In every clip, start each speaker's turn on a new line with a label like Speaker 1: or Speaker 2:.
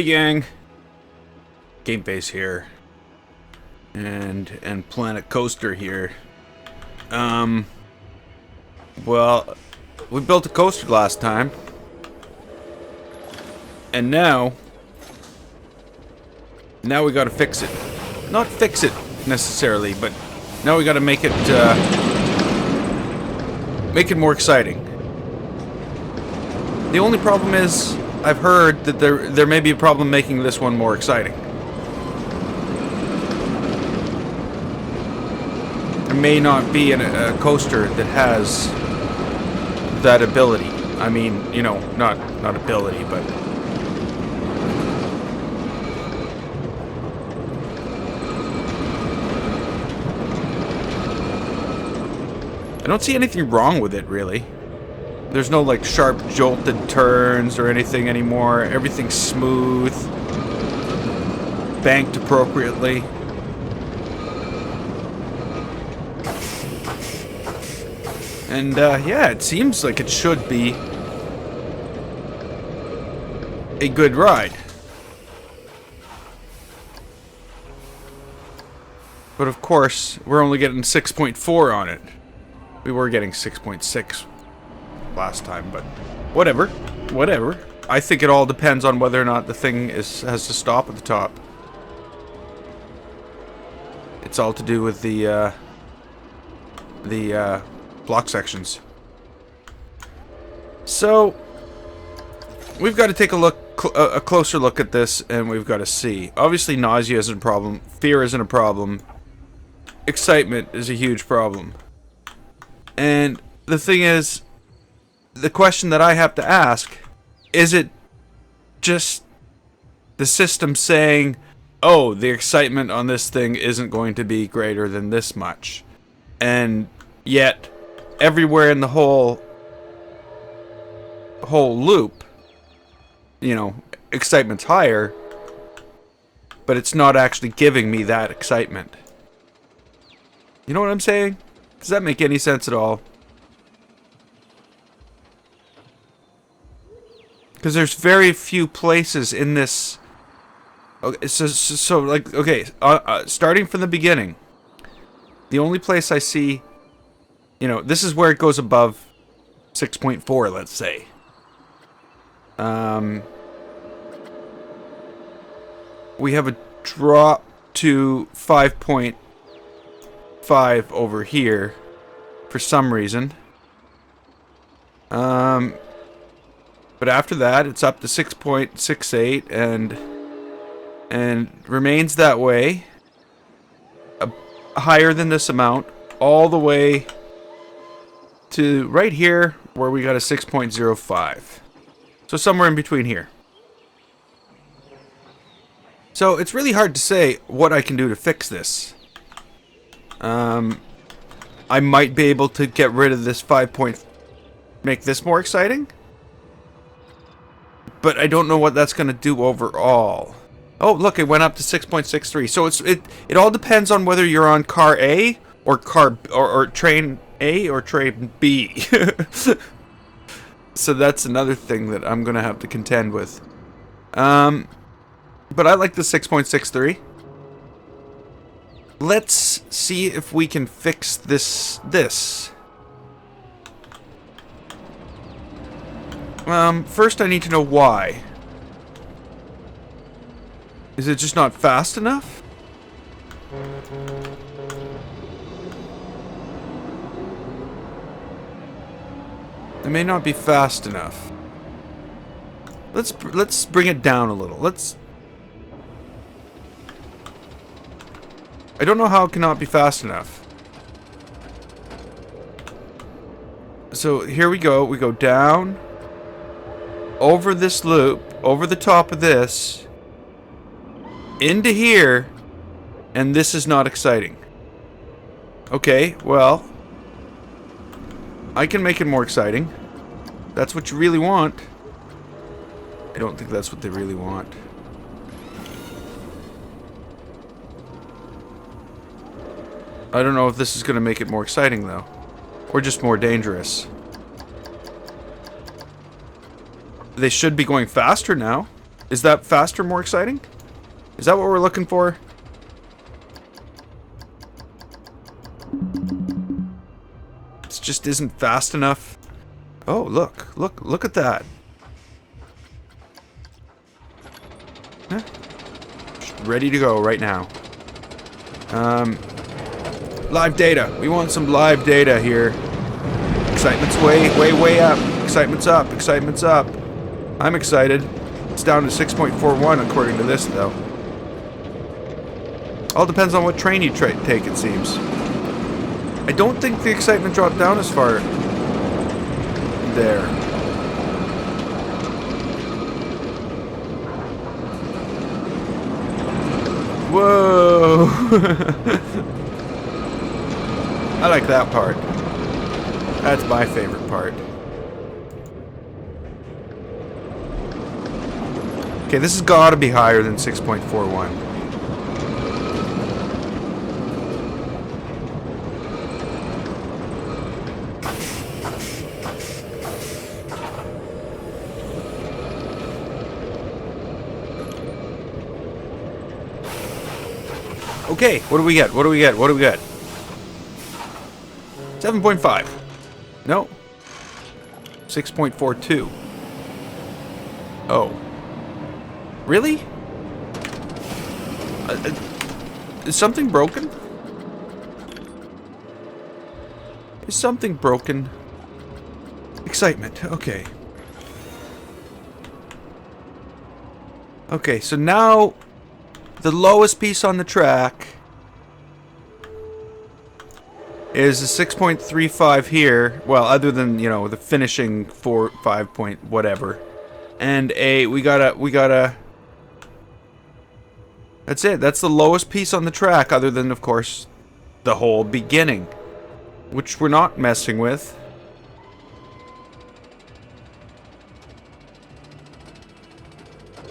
Speaker 1: Hey gang! Game Face here. And Planet Coaster here. Well, we built a coaster last time. And now we gotta fix it. Not fix it, necessarily, but now we gotta make it more exciting. The only problem is, I've heard that there may be a problem making this one more exciting. There may not be a coaster that has that ability. I mean, you know, not ability, but I don't see anything wrong with it, really. There's no, like, sharp, jolted turns or anything anymore. Everything's smooth. Banked appropriately. And, yeah, it seems like it should be a good ride. But, of course, we're only getting 6.4 on it. We were getting 6.6 last time, but whatever. I think it all depends on whether or not the thing has to stop at the top. It's all to do with the block sections. So we've got to take a closer look at this, and we've got to see. Obviously, nausea isn't a problem. Fear isn't a problem. Excitement is a huge problem. And the thing is, the question that I have to ask, is it just the system saying, oh, the excitement on this thing isn't going to be greater than this much? And yet, everywhere in the whole loop, you know, excitement's higher, but it's not actually giving me that excitement. You know what I'm saying? Does that make any sense at all? Because there's very few places in this. Okay, so like, okay, starting from the beginning, the only place I see, you know, this is where it goes above 6.4, let's say. We have a drop to 5.5 over here for some reason. But after that, it's up to 6.68 and remains that way, higher than this amount, all the way to right here, where we got a 6.05. So somewhere in between here. So it's really hard to say what I can do to fix this. I might be able to get rid of this 5 point, make this more exciting. But I don't know what that's going to do overall. Oh, look, it went up to 6.63. So it all depends on whether you're on car A or or train A or train B. So that's another thing that I'm going to have to contend with. But I like the 6.63. Let's see if we can fix this. First I need to know why. Is it just not fast enough? It may not be fast enough. Let's bring it down a little. I don't know how it cannot be fast enough. So here we go. We go down over this loop, over the top of this, into here, and this is not exciting. Okay, well, I can make it more exciting. That's what you really want. I don't think that's what they really want. I don't know if this is going to make it more exciting, though. Or just more dangerous. They should be going faster now. Is that faster, more exciting? Is that what we're looking for? It just isn't fast enough. Oh, look at that. Huh? Just ready to go right now. Live data. We want some live data here. Excitement's way up. Excitement's up. Excitement's up. I'm excited. It's down to 6.41 according to this, though. All depends on what train you take, it seems. I don't think the excitement dropped down as far there. Whoa! I like that part. That's my favorite part. Okay, this has got to be higher than 6.41. Okay, what do we get? What do we get? What do we get? 7.5. No. 6.42. Oh. Really? Is something broken? Is something broken? Excitement. Okay. Okay, so now the lowest piece on the track is a 6.35 here. Well, other than, you know, the finishing 5 point whatever. And we got a that's it. That's the lowest piece on the track, other than, of course, the whole beginning, which we're not messing with.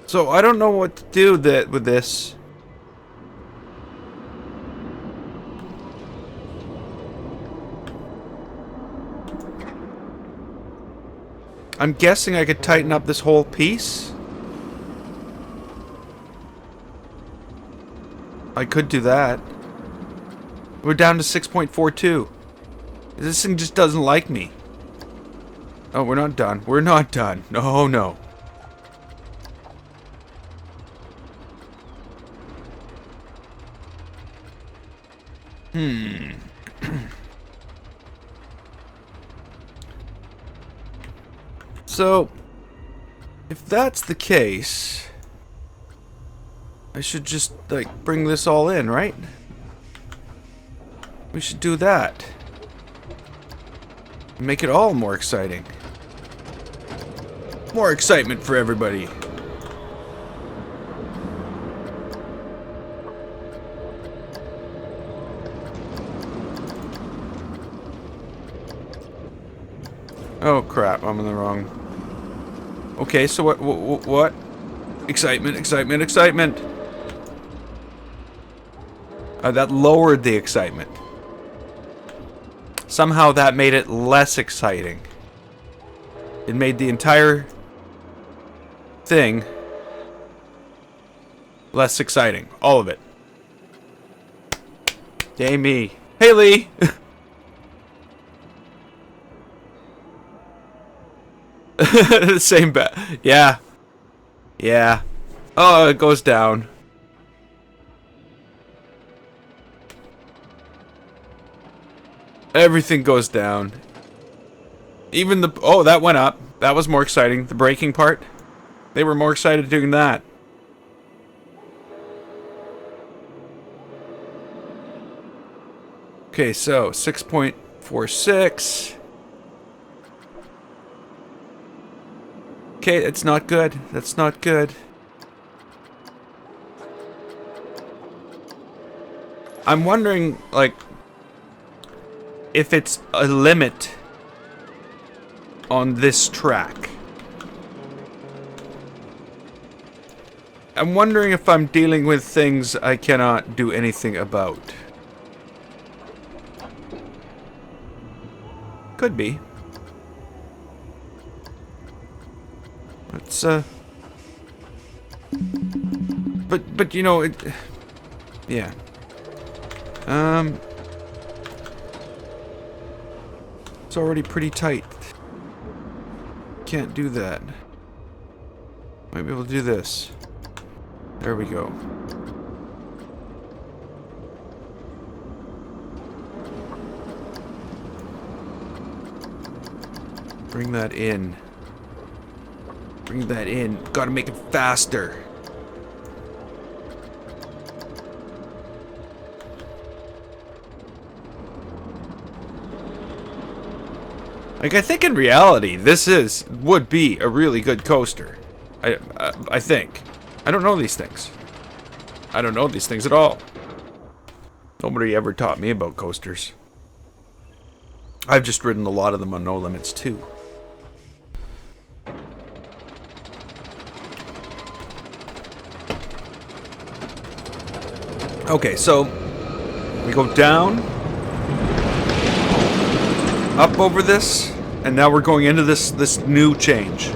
Speaker 1: So I don't know what to do with this. I'm guessing I could tighten up this whole piece. I could do that. We're down to 6.42. This thing just doesn't like me. Oh, we're not done. We're not done. No, no. So, if that's the case, I should just, like, bring this all in, right? We should do that. Make it all more exciting. More excitement for everybody. Oh crap, I'm in the wrong. Okay, so what? Excitement, excitement, excitement. That lowered the excitement. Somehow that made it less exciting. It made the entire thing less exciting. All of it. Yay me. Hey Lee! Same bet. Yeah. Yeah. Oh, it goes down. Everything goes down. Even the... Oh, that went up. That was more exciting. The braking part. They were more excited doing that. Okay, so 6.46. Okay, that's not good. That's not good. I'm wondering, like, if it's a limit on this track. I'm wondering if I'm dealing with things I cannot do anything about. Could be. But you know, it... Yeah. It's already pretty tight. Can't do that. Might be able to do this. There we go. Bring that in. Bring that in. Gotta make it faster. Like, I think in reality, this would be a really good coaster. I think. I don't know these things. I don't know these things at all. Nobody ever taught me about coasters. I've just ridden a lot of them on No Limits too. Okay, so we go down, up over this, and now we're going into this new change.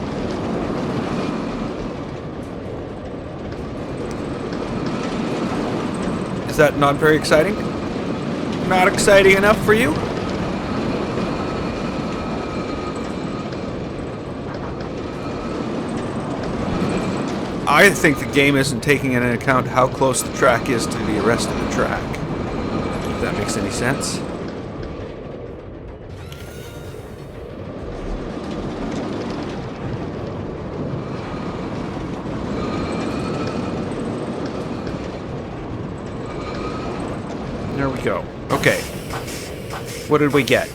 Speaker 1: Is that not very exciting? Not exciting enough for you? I think the game isn't taking into account how close the track is to the rest of the track. If that makes any sense. There we go. Okay. What did we get?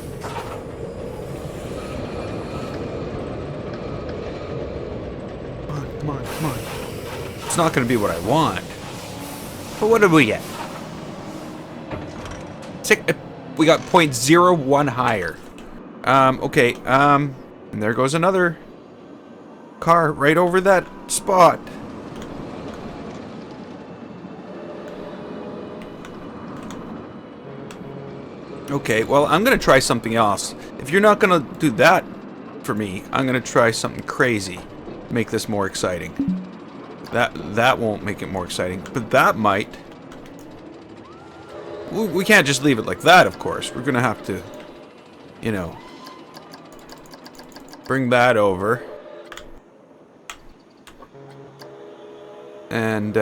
Speaker 1: Come on, come on. It's not going to be what I want. But what did we get? We got 0.01 higher. Okay, and there goes another car right over that spot. Okay, well, I'm going to try something else. If you're not going to do that for me, I'm going to try something crazy. Make this more exciting. That won't make it more exciting, but that might. We can't just leave it like that, of course. We're going to have to, you know, bring that over. And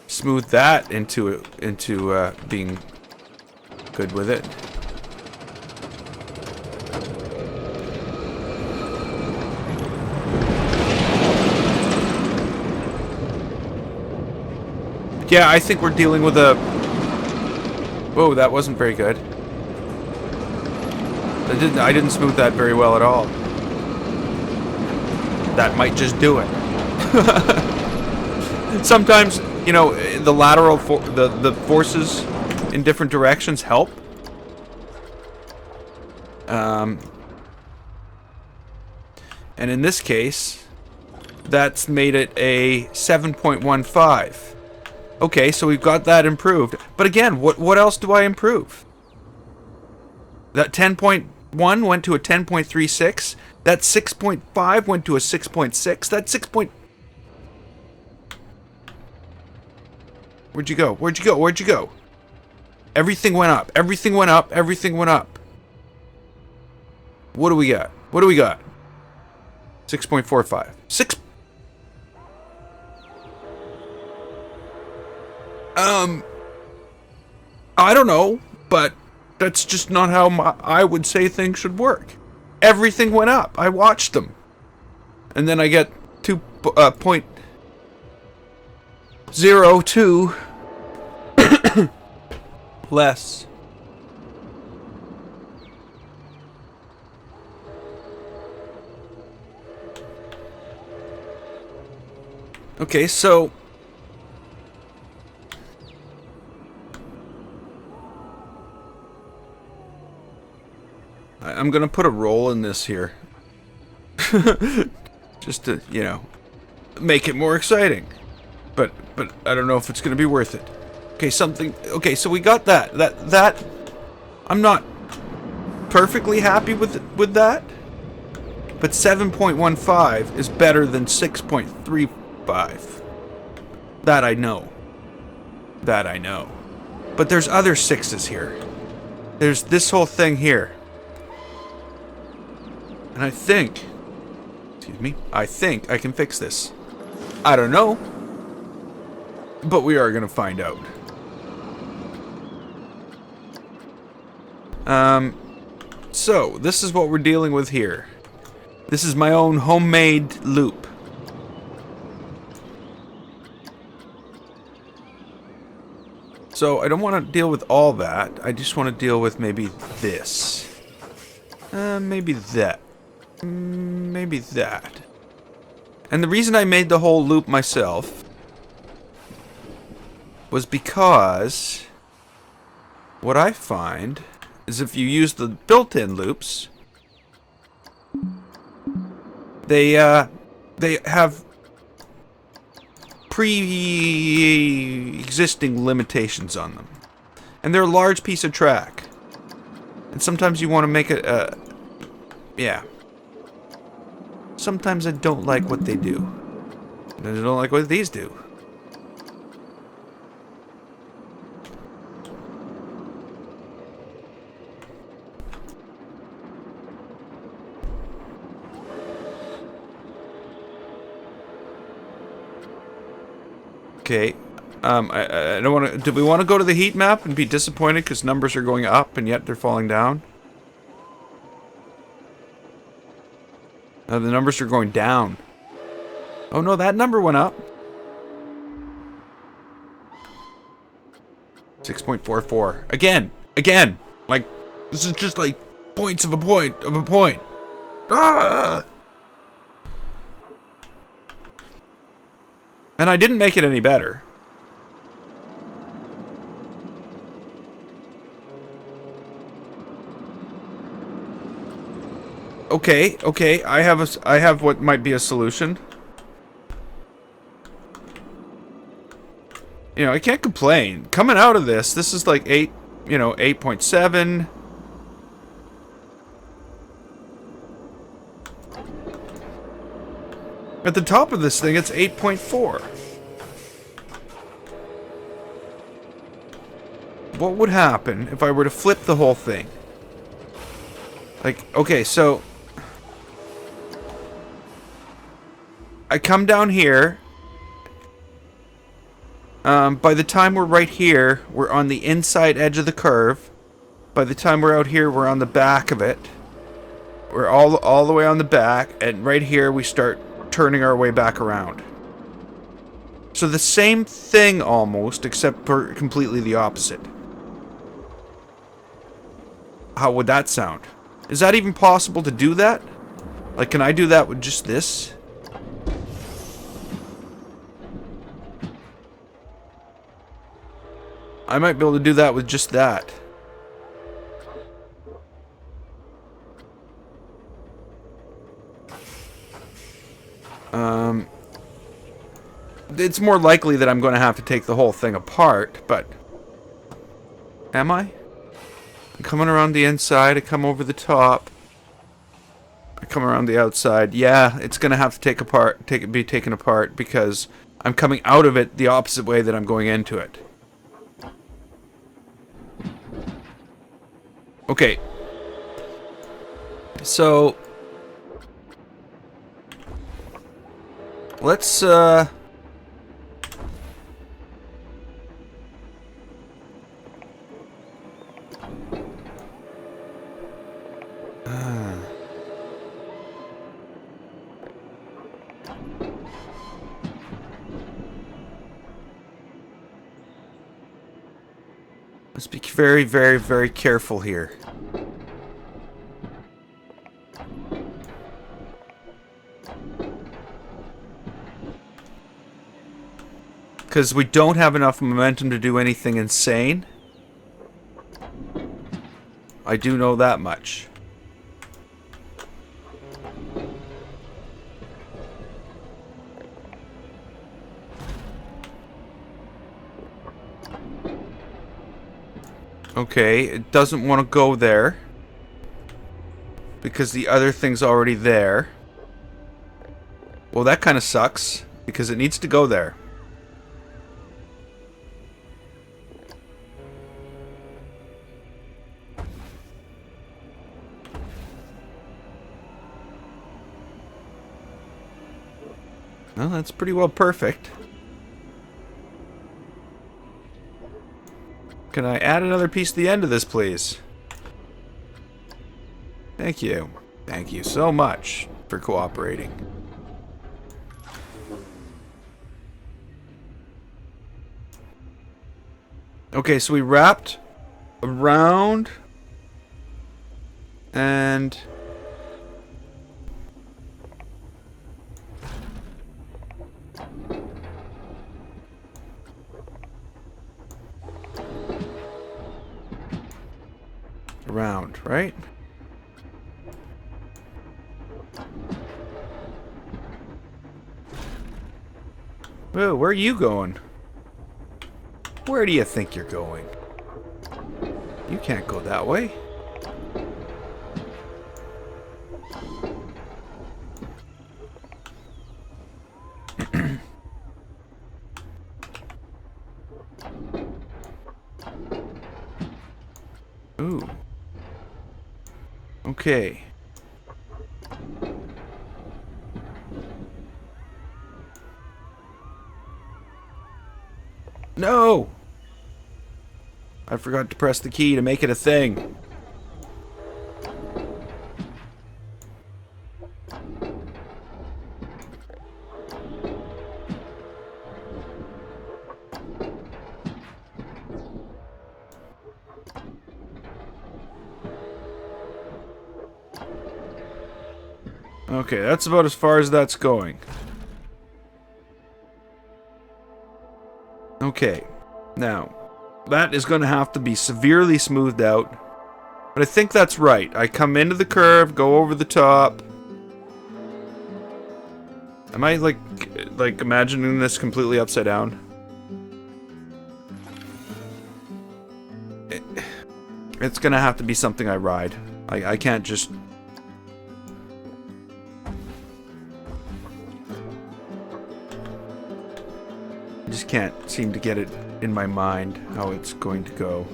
Speaker 1: smooth that into being good with it. Yeah, I think we're dealing with a... Whoa, that wasn't very good. I didn't smooth that very well at all. That might just do it. Sometimes, you know, the lateral the forces in different directions help. And in this case, that's made it a 7.15. Okay, so we've got that improved. But again, what else do I improve? That 10.1 went to a 10.36. That 6.5 went to a 6.6. That 6. Where'd you go? Where'd you go? Where'd you go? Everything went up. Everything went up. Everything went up. What do we got? What do we got? 6.45. 6. I don't know, but that's just not how I would say things should work. Everything went up. I watched them. And then I get 2.02 less. Okay, so I'm gonna put a roll in this here. Just to, you know, make it more exciting. But I don't know if it's gonna be worth it. Okay, okay, so we got that. That I'm not perfectly happy with that. But 7.15 is better than 6.35. That I know. That I know. But there's other 6s here. There's this whole thing here. And I think... Excuse me. I think I can fix this. I don't know. But we are going to find out. So, this is what we're dealing with here. This is my own homemade loop. So, I don't want to deal with all that. I just want to deal with maybe this. Maybe that. Maybe that. And the reason I made the whole loop myself was because what I find is if you use the built-in loops, they have pre-existing limitations on them. And they're a large piece of track. And sometimes you want to make it, yeah. Sometimes I don't like what they do. And I don't like what these do. Okay, I don't want to... Do we want to go to the heat map and be disappointed because numbers are going up and yet they're falling down? No, the numbers are going down. Oh no, that number went up. 6.44. Again! Like, this is just like points of a point of a point. Ah! And I didn't make it any better. Okay, I have what might be a solution. You know, I can't complain. Coming out of this is like 8.7. At the top of this thing, it's 8.4. What would happen if I were to flip the whole thing? Like, okay, so... I come down here. By the time we're right here, we're on the inside edge of the curve. By the time we're out here, we're on the back of it. We're all the way on the back, and right here we start turning our way back around. So the same thing almost, except for completely the opposite. How would that sound? Is that even possible to do that? Like, can I do that with just this? I might be able to do that with just that. It's more likely that I'm going to have to take the whole thing apart, but... Am I? I'm coming around the inside, I come over the top. I come around the outside. Yeah, it's going to have to be taken apart because I'm coming out of it the opposite way that I'm going into it. Okay. So... Let's, let's be very, very, very careful here. Because we don't have enough momentum to do anything insane. I do know that much. Okay, it doesn't want to go there. Because the other thing's already there. Well, that kind of sucks. Because it needs to go there. Well, that's pretty well perfect. Can I add another piece to the end of this, please? Thank you. Thank you so much for cooperating. Okay, so we wrapped around and around, right? Whoa, where are you going? Where do you think you're going? You can't go that way. Ooh. Okay. No! I forgot to press the key to make it a thing. Okay, that's about as far as that's going. Okay, now, that is going to have to be severely smoothed out. But I think that's right. I come into the curve, go over the top. Am I, like imagining this completely upside down? It's going to have to be something I ride. I can't just... I just can't seem to get it in my mind how it's going to go.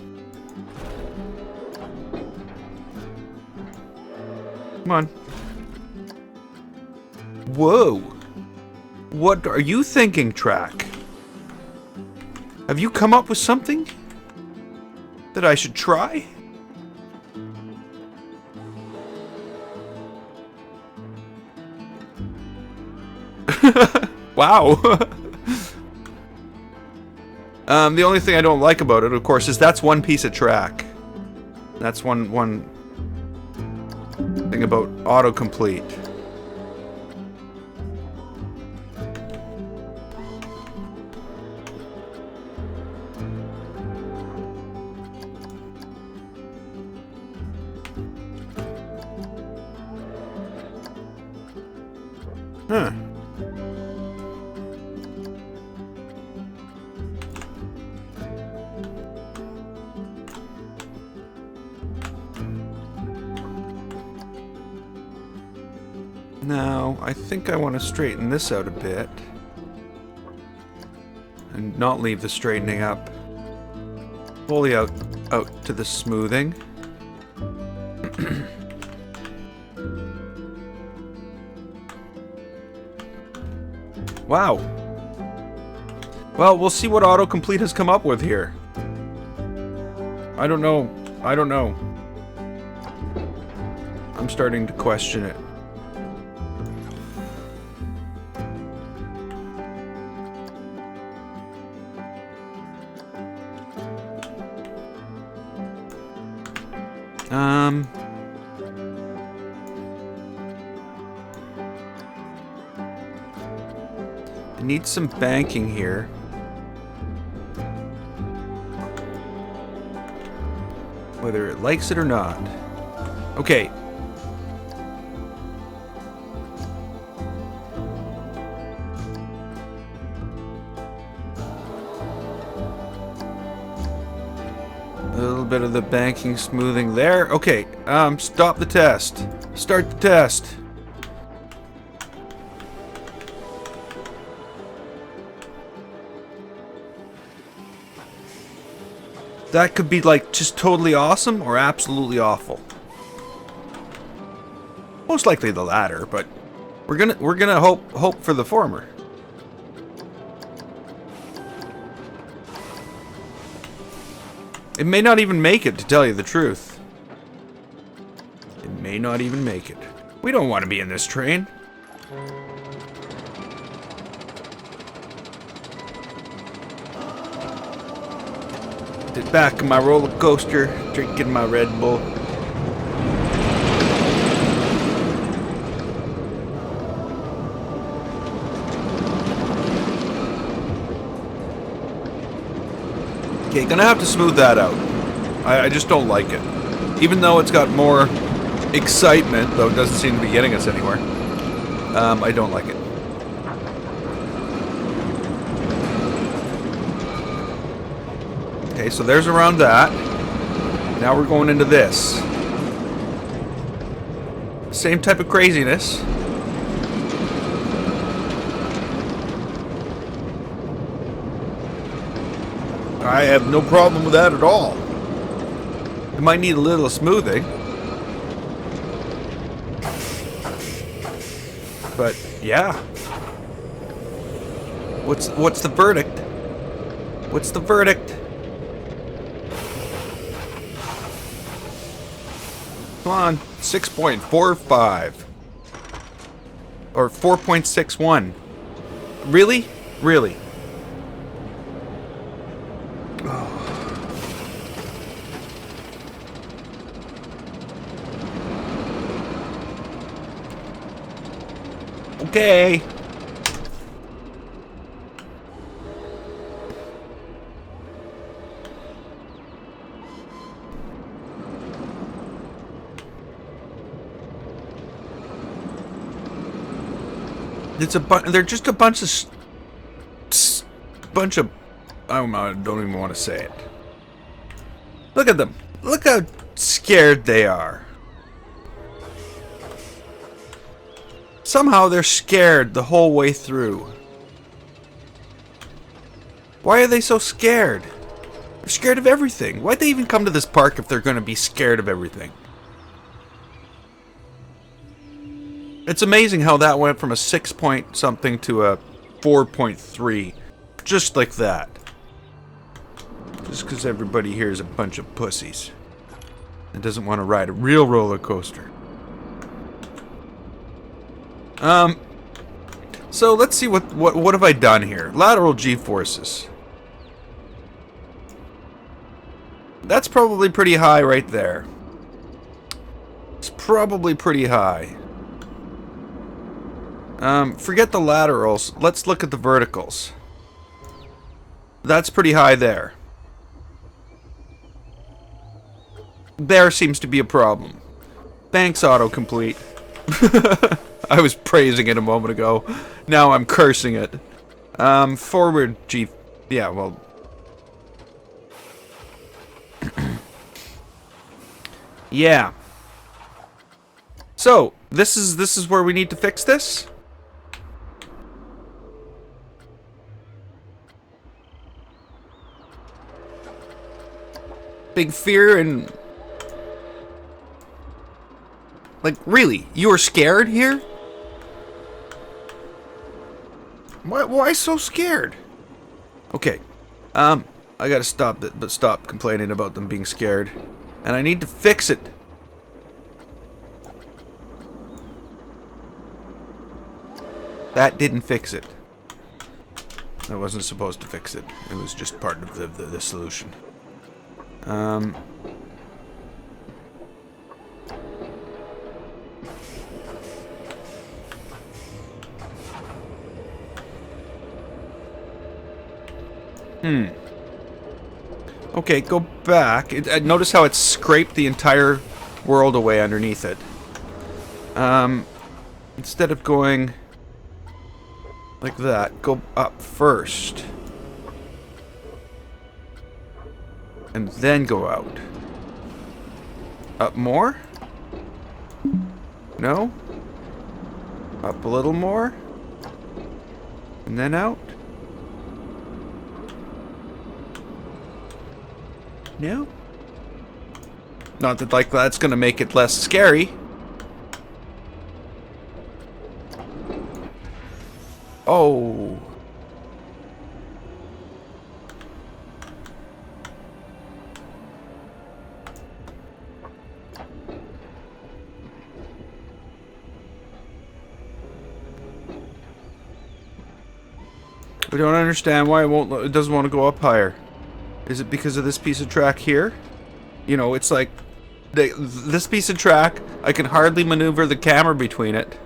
Speaker 1: Come on. Whoa! What are you thinking, Track? Have you come up with something that I should try? Wow! The only thing I don't like about it, of course, is that's one piece of track. That's one thing about autocomplete. Huh. Now, I think I want to straighten this out a bit. And not leave the straightening up fully out to the smoothing. Wow. Well, we'll see what autocomplete has come up with here. I don't know. I don't know. I'm starting to question it. I need some banking here. Whether it likes it or not. Okay. A little bit of the banking smoothing there. Okay, stop the test. Start the test. That could be like just totally awesome or absolutely awful. Most likely the latter, but we're gonna hope for the former. It may not even make it, to tell you the truth. It may not even make it. We don't want to be in this train. Sit back in my roller coaster, drinking my Red Bull. Okay, gonna have to smooth that out. I just don't like it. Even though it's got more excitement, though it doesn't seem to be getting us anywhere. I don't like it. Okay, so there's around that. Now we're going into this. Same type of craziness. I have no problem with that at all. It might need a little smoothing. But yeah. What's the verdict? What's the verdict? Come on, 6.45. Or 4.61. Really? Really? Okay. They're just a bunch of I don't even want to say it. Look at them. Look how scared they are. Somehow they're scared the whole way through. Why are they so scared? They're scared of everything. Why'd they even come to this park if they're going to be scared of everything? It's amazing how that went from a 6 point something to a 4.3. Just like that. Just because everybody here is a bunch of pussies. And doesn't want to ride a real roller coaster. So let's see what have I done here. Lateral G-forces. That's probably pretty high right there. It's probably pretty high. Forget the laterals. Let's look at the verticals. That's pretty high there. There seems to be a problem. Thanks, autocomplete. I was praising it a moment ago. Now I'm cursing it. Forward G... Yeah, well... yeah. So, this is where we need to fix this? Big fear and... like, really? You were scared here? Why so scared? Okay. I gotta stop complaining about them being scared. And I need to fix it. That didn't fix it. I wasn't supposed to fix it. It was just part of the solution. Okay, go back. Notice how it scraped the entire world away underneath it. Instead of going like that, go up first. And then go out. Up more? No? Up a little more? And then out? No? Not that like that's gonna make it less scary. Oh. I don't understand why it doesn't want to go up higher. Is it because of this piece of track here? You know, it's like this piece of track, I can hardly maneuver the camera between it.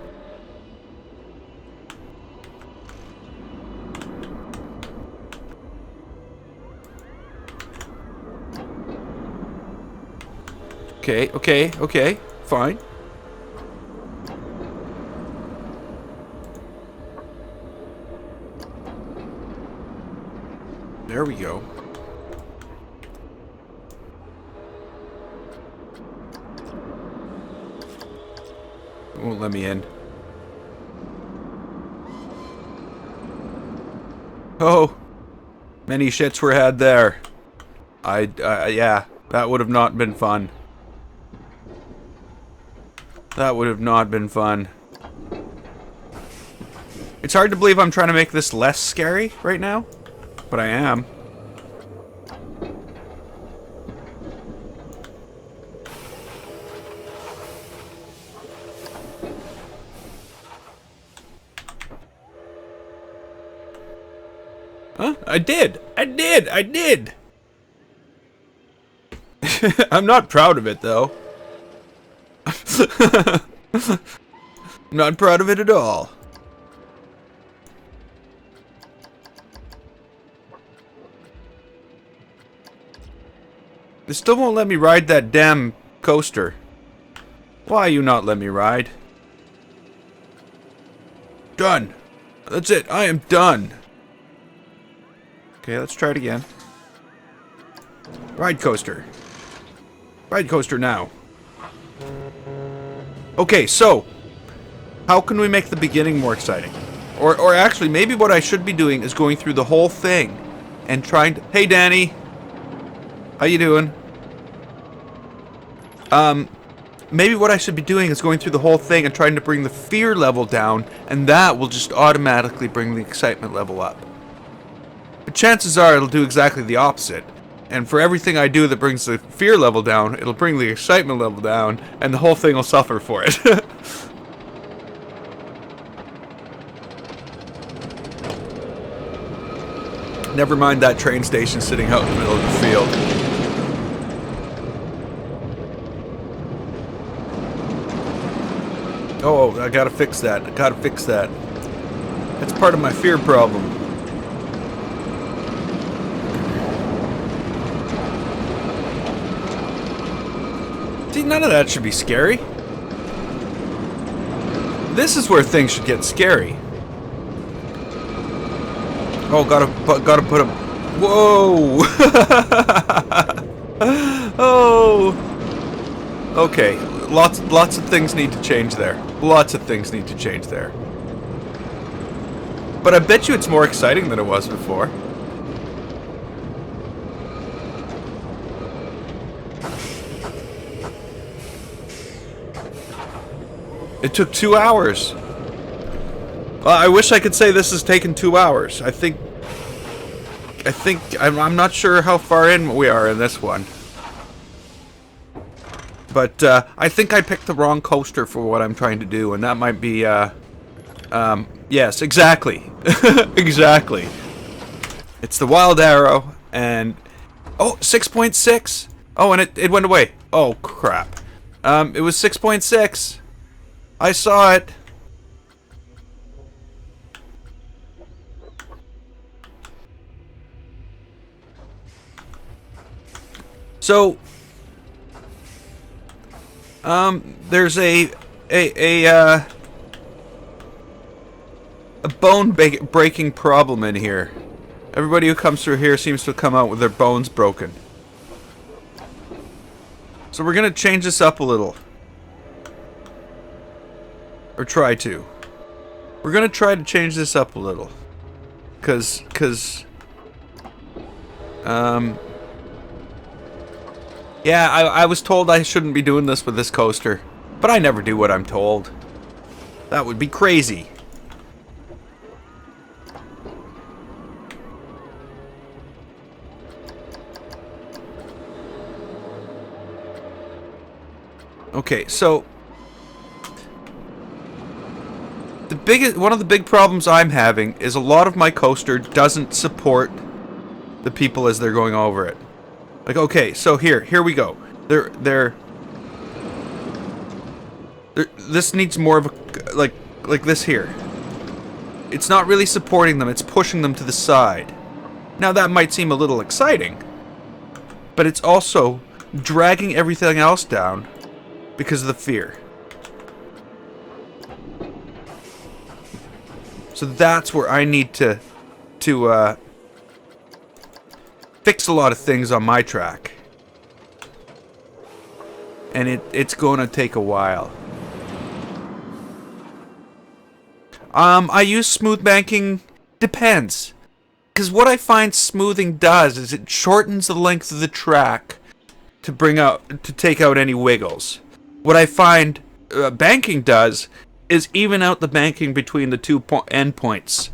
Speaker 1: Okay, fine. There we go. It won't let me in. Oh, many shits were had there. Yeah, that would have not been fun. That would have not been fun. It's hard to believe I'm trying to make this less scary right now, but I am. Huh? I did! I'm not proud of it, though. Not proud of it at all. They still won't let me ride that damn coaster. Why you not let me ride? Done. That's it. I am done. Okay, let's try it again. Ride coaster. Ride coaster now. Okay, so how can we make the beginning more exciting? Or actually, maybe what I should be doing is going through the whole thing and trying to... Hey, Danny. How you doing? Maybe what I should be doing is going through the whole thing and trying to bring the fear level down, and that will just automatically bring the excitement level up. But chances are it'll do exactly the opposite. And for everything I do that brings the fear level down, it'll bring the excitement level down, and the whole thing will suffer for it. Never mind that train station sitting out in the middle of the field. Oh, I gotta fix that. That's part of my fear problem. See, none of that should be scary. This is where things should get scary. Oh, gotta put a... Whoa! Oh! Okay, lots of things need to change there. Lots of things need to change there. But I bet you it's more exciting than it was before. It took 2 hours. I wish I could say this has taken 2 hours. I'm not sure how far in we are in this one. But I think I picked the wrong coaster for what I'm trying to do, and that might be yes, exactly. Exactly. It's the Wild Arrow, and oh, 6.6. Oh, and it went away. Oh crap. It was 6.6. I saw it. So, there's a bone breaking problem in here. Everybody who comes through here seems to come out with their bones broken. So we're gonna change this up a little. Or try to. We're gonna try to change this up a little. Cause yeah, I was told I shouldn't be doing this with this coaster. But I never do what I'm told. That would be crazy. Okay, so... The one of the big problems I'm having is a lot of my coaster doesn't support the people as they're going over it. Like, okay, so here we go. This needs more of a, like this here. It's not really supporting them, it's pushing them to the side. Now that might seem a little exciting, but it's also dragging everything else down because of the fear. So that's where I need to fix a lot of things on my track. And it's going to take a while. I use smooth banking. Depends. Because what I find smoothing does is it shortens the length of the track to take out any wiggles. What I find banking does is even out the banking between the two endpoints.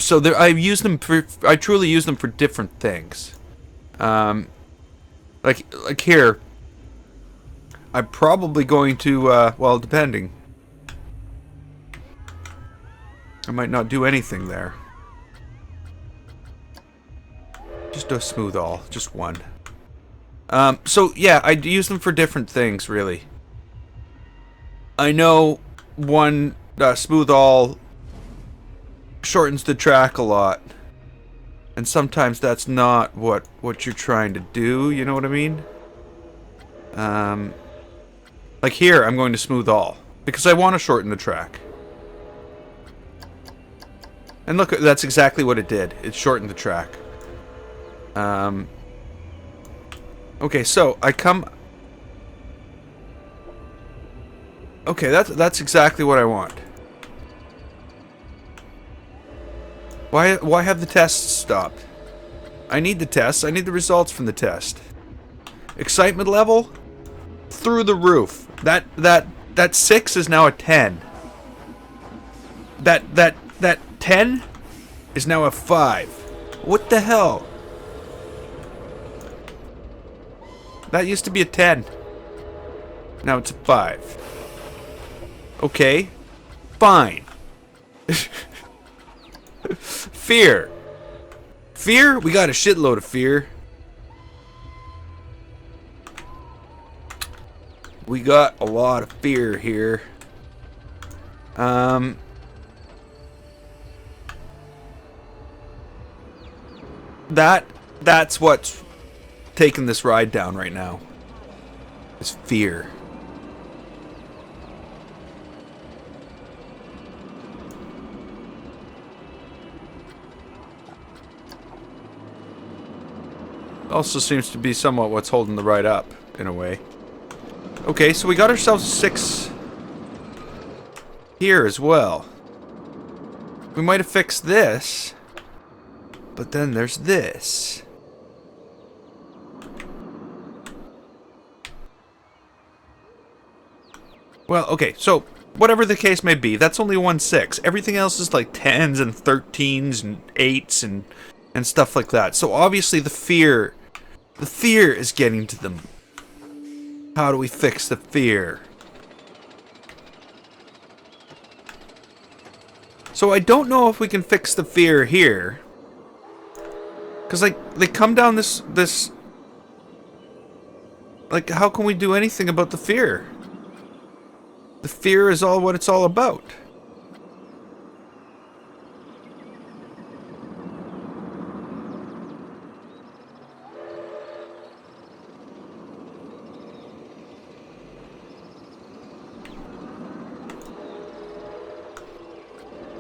Speaker 1: So I truly use them for different things. Like here, I'm probably going to, well, depending. I might not do anything there. Just a smooth all, just one. So yeah, I use them for different things, really. I know one smooth all shortens the track a lot, and sometimes that's not what you're trying to do. You know what I mean? Like here, I'm going to smooth all because I want to shorten the track. And look, that's exactly what it did. It shortened the track. Okay, so I come. Okay, that's exactly what I want. Why have the tests stopped? I need the tests. I need the results from the test. Excitement level through the roof. That 6 is now a 10. That 10 is now a 5. What the hell? That used to be a 10. Now it's a 5. Okay. Fine. Fear. Fear? We got a shitload of fear. We got a lot of fear here. That's what's taking this ride down right now. Is fear. Also seems to be somewhat what's holding the ride up, in a way. Okay, so we got ourselves 6 here as well. We might have fixed this, but then there's this. Well, okay, so whatever the case may be, that's only 1 6. Everything else is like 10s and 13s and 8s and stuff like that. So obviously the fear is getting to them. How do we fix the fear? So I don't know if we can fix the fear here. Cause like they come down this like how can we do anything about the fear? The fear is all what it's all about.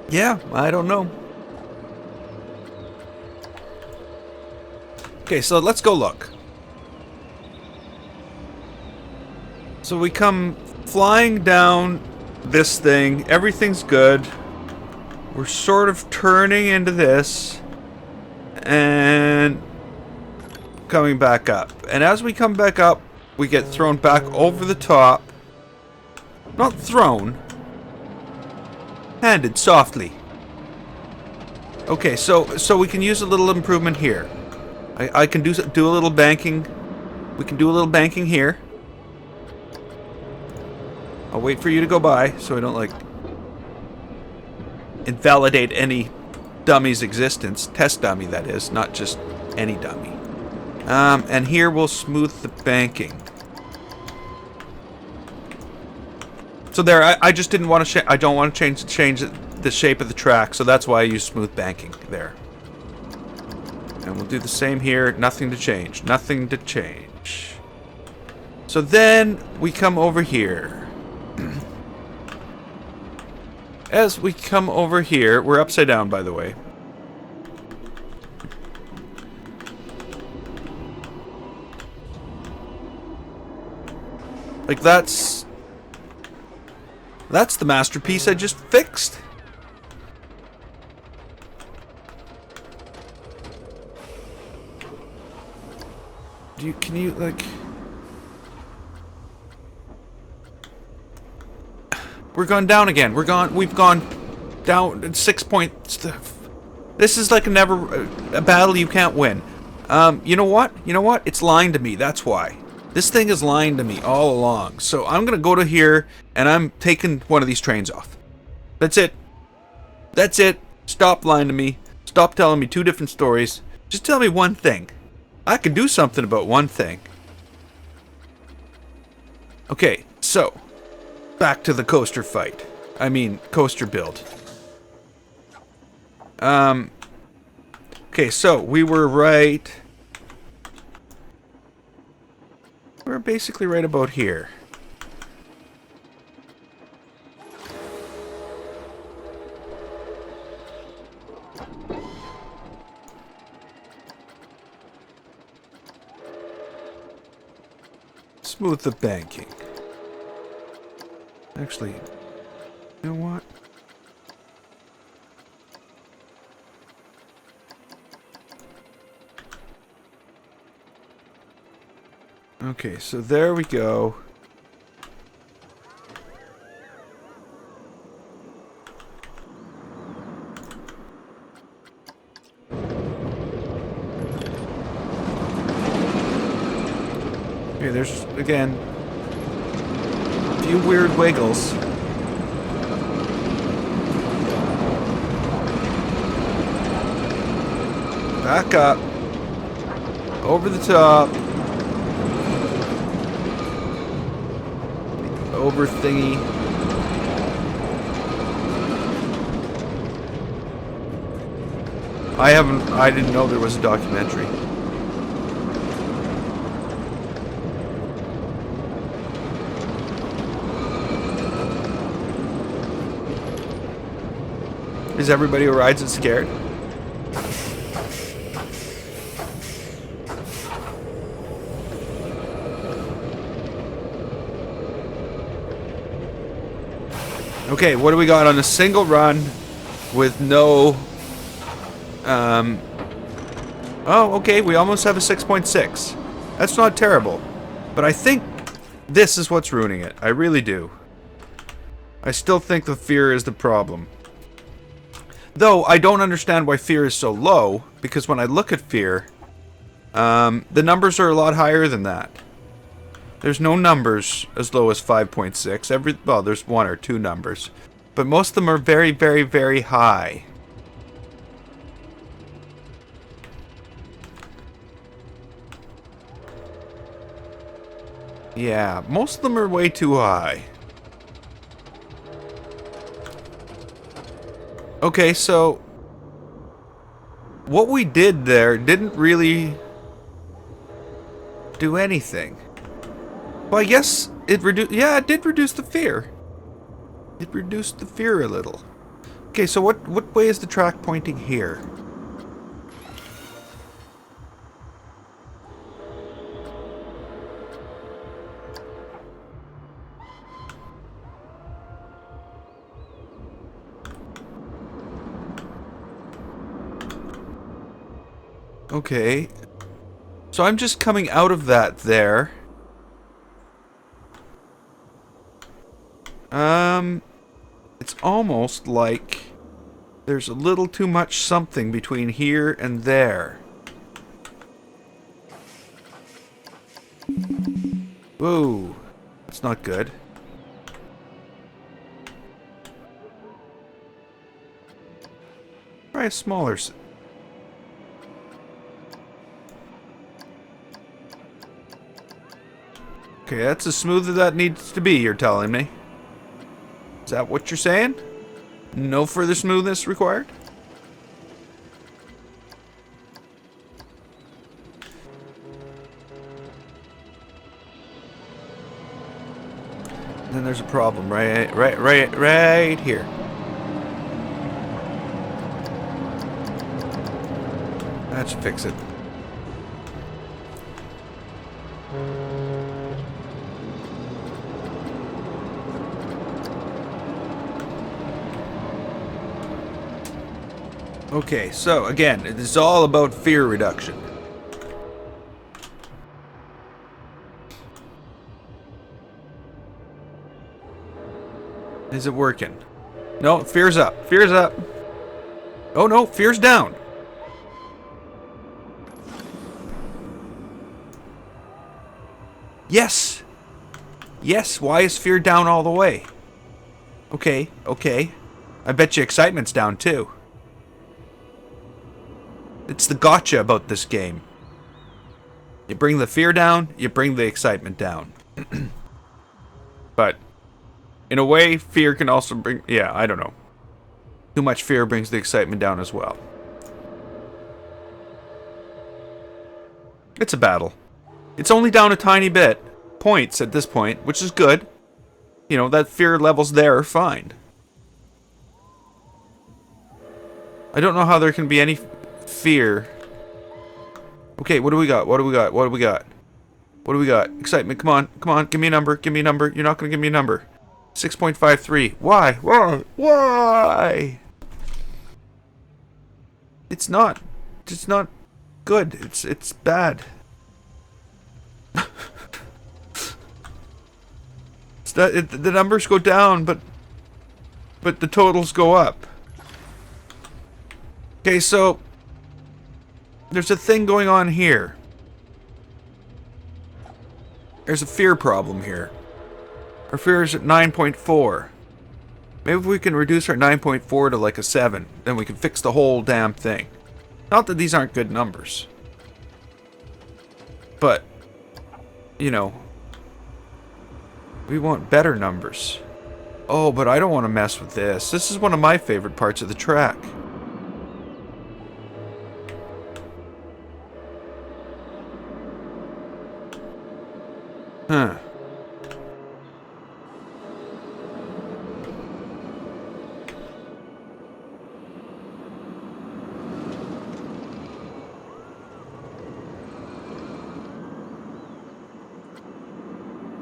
Speaker 1: Yeah, I don't know. Okay, so let's go look. So we come flying down this thing. Everything's good. We're sort of turning into this. And coming back up. And as we come back up, we get thrown back over the top. Not thrown. Handed softly. Okay, so we can use a little improvement here. I can do a little banking. We can do a little banking here. I'll wait for you to go by so I don't like invalidate any dummy's existence. Test dummy, that is, not just any dummy. And here we'll smooth the banking. So there, I just didn't want to. I don't want to change the shape of the track, so that's why I use smooth banking there. And we'll do the same here. Nothing to change. Nothing to change. So then we come over here. As we come over here, we're upside down, by the way. Like that's the masterpiece I just fixed. Can you like... We're going down again. We've gone down 6 points. This is like a battle you can't win. You know what? It's lying to me. That's why. This thing is lying to me all along. So I'm going to go to here, and I'm taking one of these trains off. That's it. That's it. Stop lying to me. Stop telling me two different stories. Just tell me one thing. I can do something about one thing. Okay, so back to the coaster fight. I mean, coaster build. Okay, so we were right... We're basically right about here. Smooth the banking. Actually, you know what? Okay, so there we go. Okay, there's, again, a few weird wiggles. Back up. Over the top. Over thingy. I didn't know there was a documentary. Is everybody who rides it scared? Okay, what do we got on a single run with no... Oh, okay, we almost have a 6.6. That's not terrible. But I think this is what's ruining it. I really do. I still think the fear is the problem. Though, I don't understand why fear is so low, because when I look at fear, the numbers are a lot higher than that. There's no numbers as low as 5.6. Well, there's one or two numbers. But most of them are very, very, very high. Yeah, most of them are way too high. Okay, so what we did there didn't really do anything. Well, I guess it reduced... Yeah, it did reduce the fear. It reduced the fear a little. Okay, so what way is the track pointing here? Okay. So I'm just coming out of that there. It's almost like there's a little too much something between here and there. Whoa. That's not good. try a smaller... Okay, that's as smooth as that needs to be, you're telling me. Is that what you're saying? No further smoothness required? Then there's a problem right here. That should fix it. Okay, so again, it is all about fear reduction. Is it working? No, fear's up. Fear's up. Oh no, fear's down. Yes. Yes, why is fear down all the way? Okay, okay. I bet you excitement's down too. It's the gotcha about this game. You bring the fear down, you bring the excitement down. But in a way, fear can also bring... Yeah, I don't know. Too much fear brings the excitement down as well. It's a battle. It's only down a tiny bit. Points at this point, which is good. You know, that fear level's there, fine. I don't know how there can be any fear. Okay, what do we got? What do we got? What do we got? What do we got? Excitement, come on. Come on, give me a number. Give me a number. You're not going to give me a number. 6.53. Why? Why? Why? It's not good. It's bad. The numbers go down, but the totals go up. Okay, so there's a thing going on here. There's a fear problem here. Our fear is at 9.4. Maybe if we can reduce our 9.4 to like a 7, then we can fix the whole damn thing. Not that these aren't good numbers. But, you know, we want better numbers. Oh, but I don't want to mess with this. This is one of my favorite parts of the track. Huh.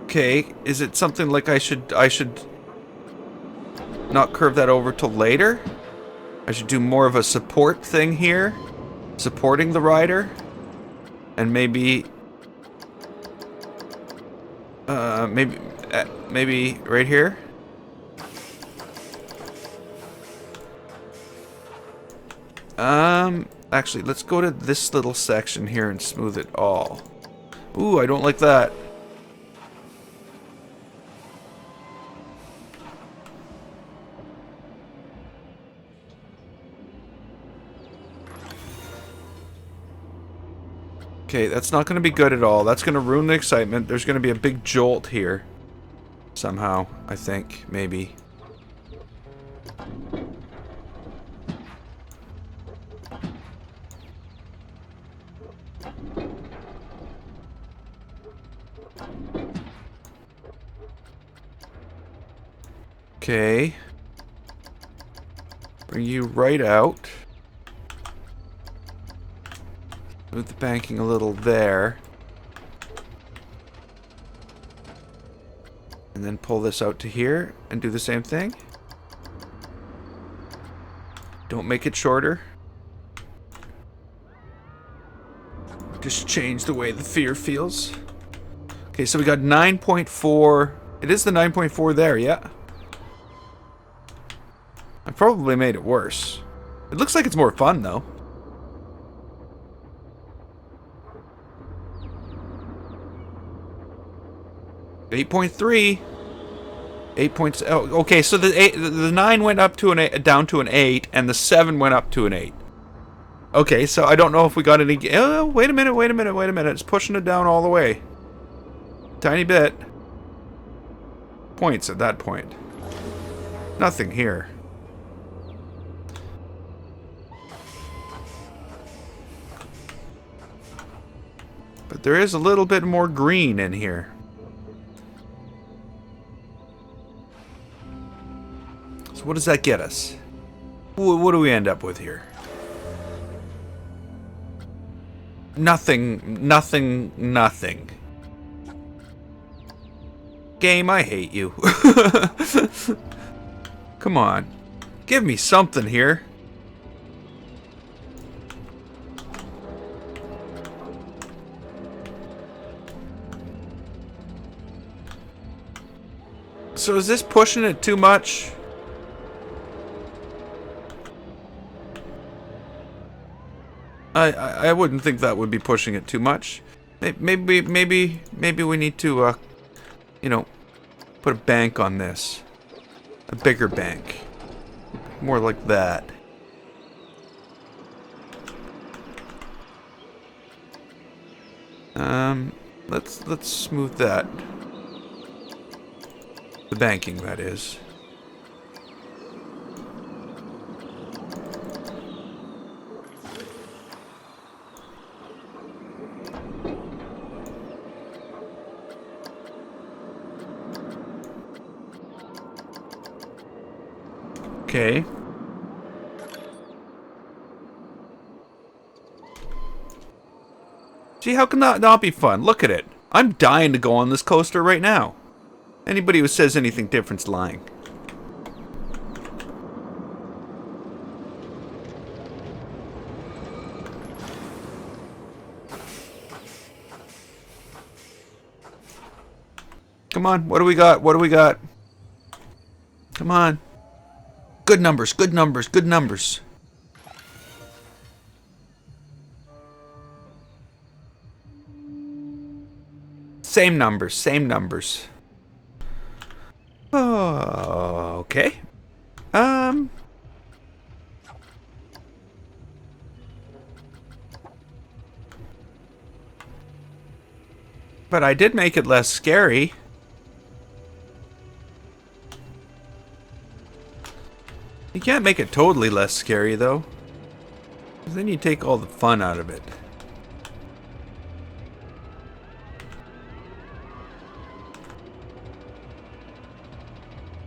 Speaker 1: Okay, is it something like I should not curve that over till later? I should do more of a support thing here, supporting the rider, and maybe maybe right here. Actually, let's go to this little section here and smooth it all. Ooh, I don't like that. Okay, that's not going to be good at all. That's going to ruin the excitement. There's going to be a big jolt here. Somehow, I think. Maybe. Okay. Bring you right out. Move the banking a little there. And then pull this out to here and do the same thing. Don't make it shorter. Just change the way the fear feels. Okay, so we got 9.4. It is the 9.4 there, yeah. I probably made it worse. It looks like it's more fun, though. 8.3. 8 points. Oh, okay, so the 9 went up to down to an 8, and the 7 went up to an 8. Okay, so I don't know if we got any... Oh, wait a minute. It's pushing it down all the way. Tiny bit. Points at that point. Nothing here. But there is a little bit more green in here. So what does that get us? What do we end up with here? Nothing. Game, I hate you. Come on. Give me something here. So is this pushing it too much? I wouldn't think that would be pushing it too much. Maybe we need to you know, put a bank on this. A bigger bank. More like that. Let's smooth that. The banking, that is. Okay. See, how can that not be fun? Look at it. I'm dying to go on this coaster right now. Anybody who says anything different's lying. Come on, what do we got? What do we got? Come on. Good numbers, good numbers, good numbers. Same numbers, same numbers. Oh, okay. But I did make it less scary. You can't make it totally less scary, though. 'Cause then you take all the fun out of it.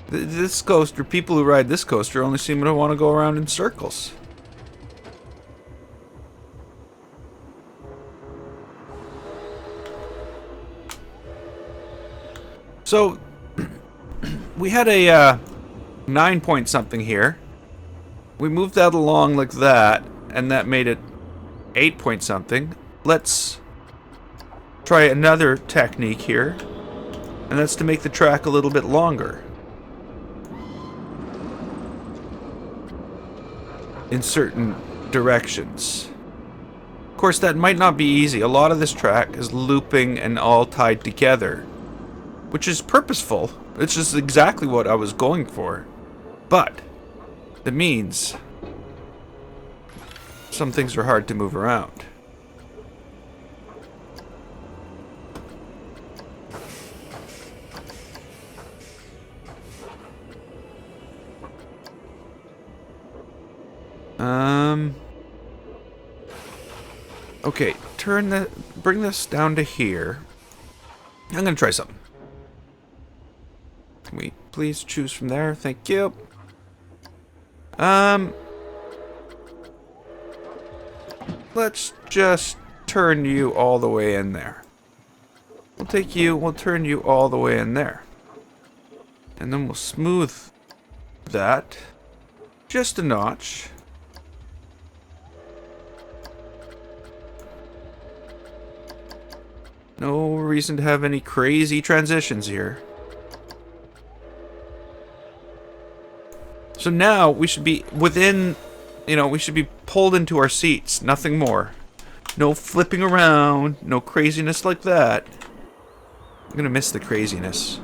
Speaker 1: This coaster, people who ride this coaster only seem to want to go around in circles. So, we had a 9 point something here. We moved that along like that, and that made it 8 point something. Let's try another technique here, and that's to make the track a little bit longer. In certain directions. Of course, that might not be easy. A lot of this track is looping and all tied together, which is purposeful. It's just exactly what I was going for. But it means some things are hard to move around. Okay, bring this down to here. I'm gonna try something. Can we please choose from there? Thank you. Let's just turn you all the way in there. We'll turn you all the way in there. And then we'll smooth that just a notch. No reason to have any crazy transitions here. So now we should be within, we should be pulled into our seats, nothing more. No flipping around, no craziness like that. I'm gonna miss the craziness.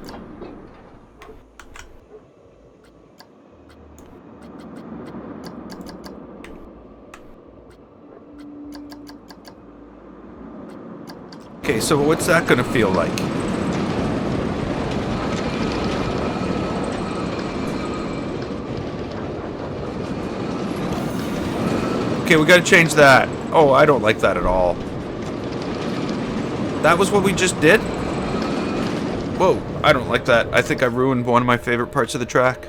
Speaker 1: Okay, so what's that gonna feel like? Okay, we gotta change that. Oh, I don't like that at all. That was what we just did? Whoa, I don't like that. I think I ruined one of my favorite parts of the track.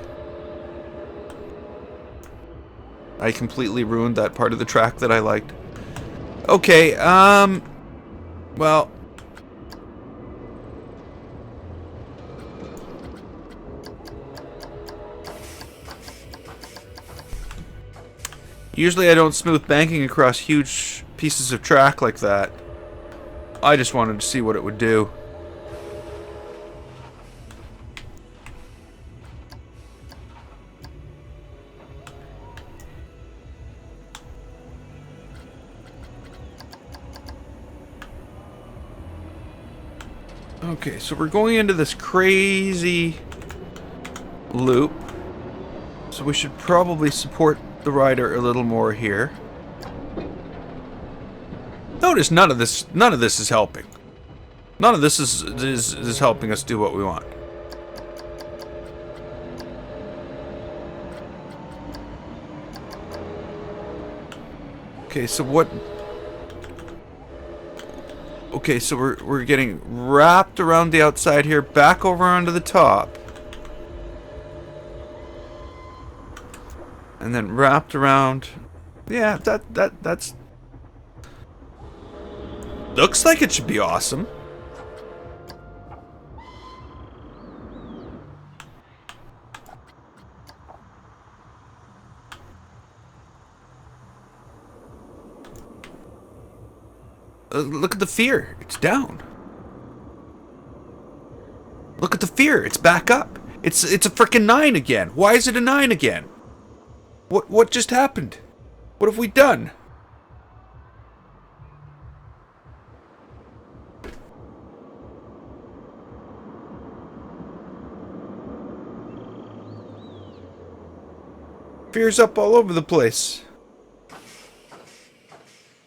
Speaker 1: I completely ruined that part of the track that I liked. Okay, well... Usually I don't smooth banking across huge pieces of track like that. I just wanted to see what it would do. Okay, so we're going into this crazy loop. So we should probably support the rider a little more here. Notice none of this is helping. None of this is helping us do what we want. Okay, so what? Okay, so we're getting wrapped around the outside here, back over onto the top. And then wrapped around. Yeah, that's looks like it should be awesome. Look at the fear. It's down. Look at the fear. It's back up. It's a freaking 9 again. Why is it a 9 again? What just happened? What have we done? Fear's up all over the place.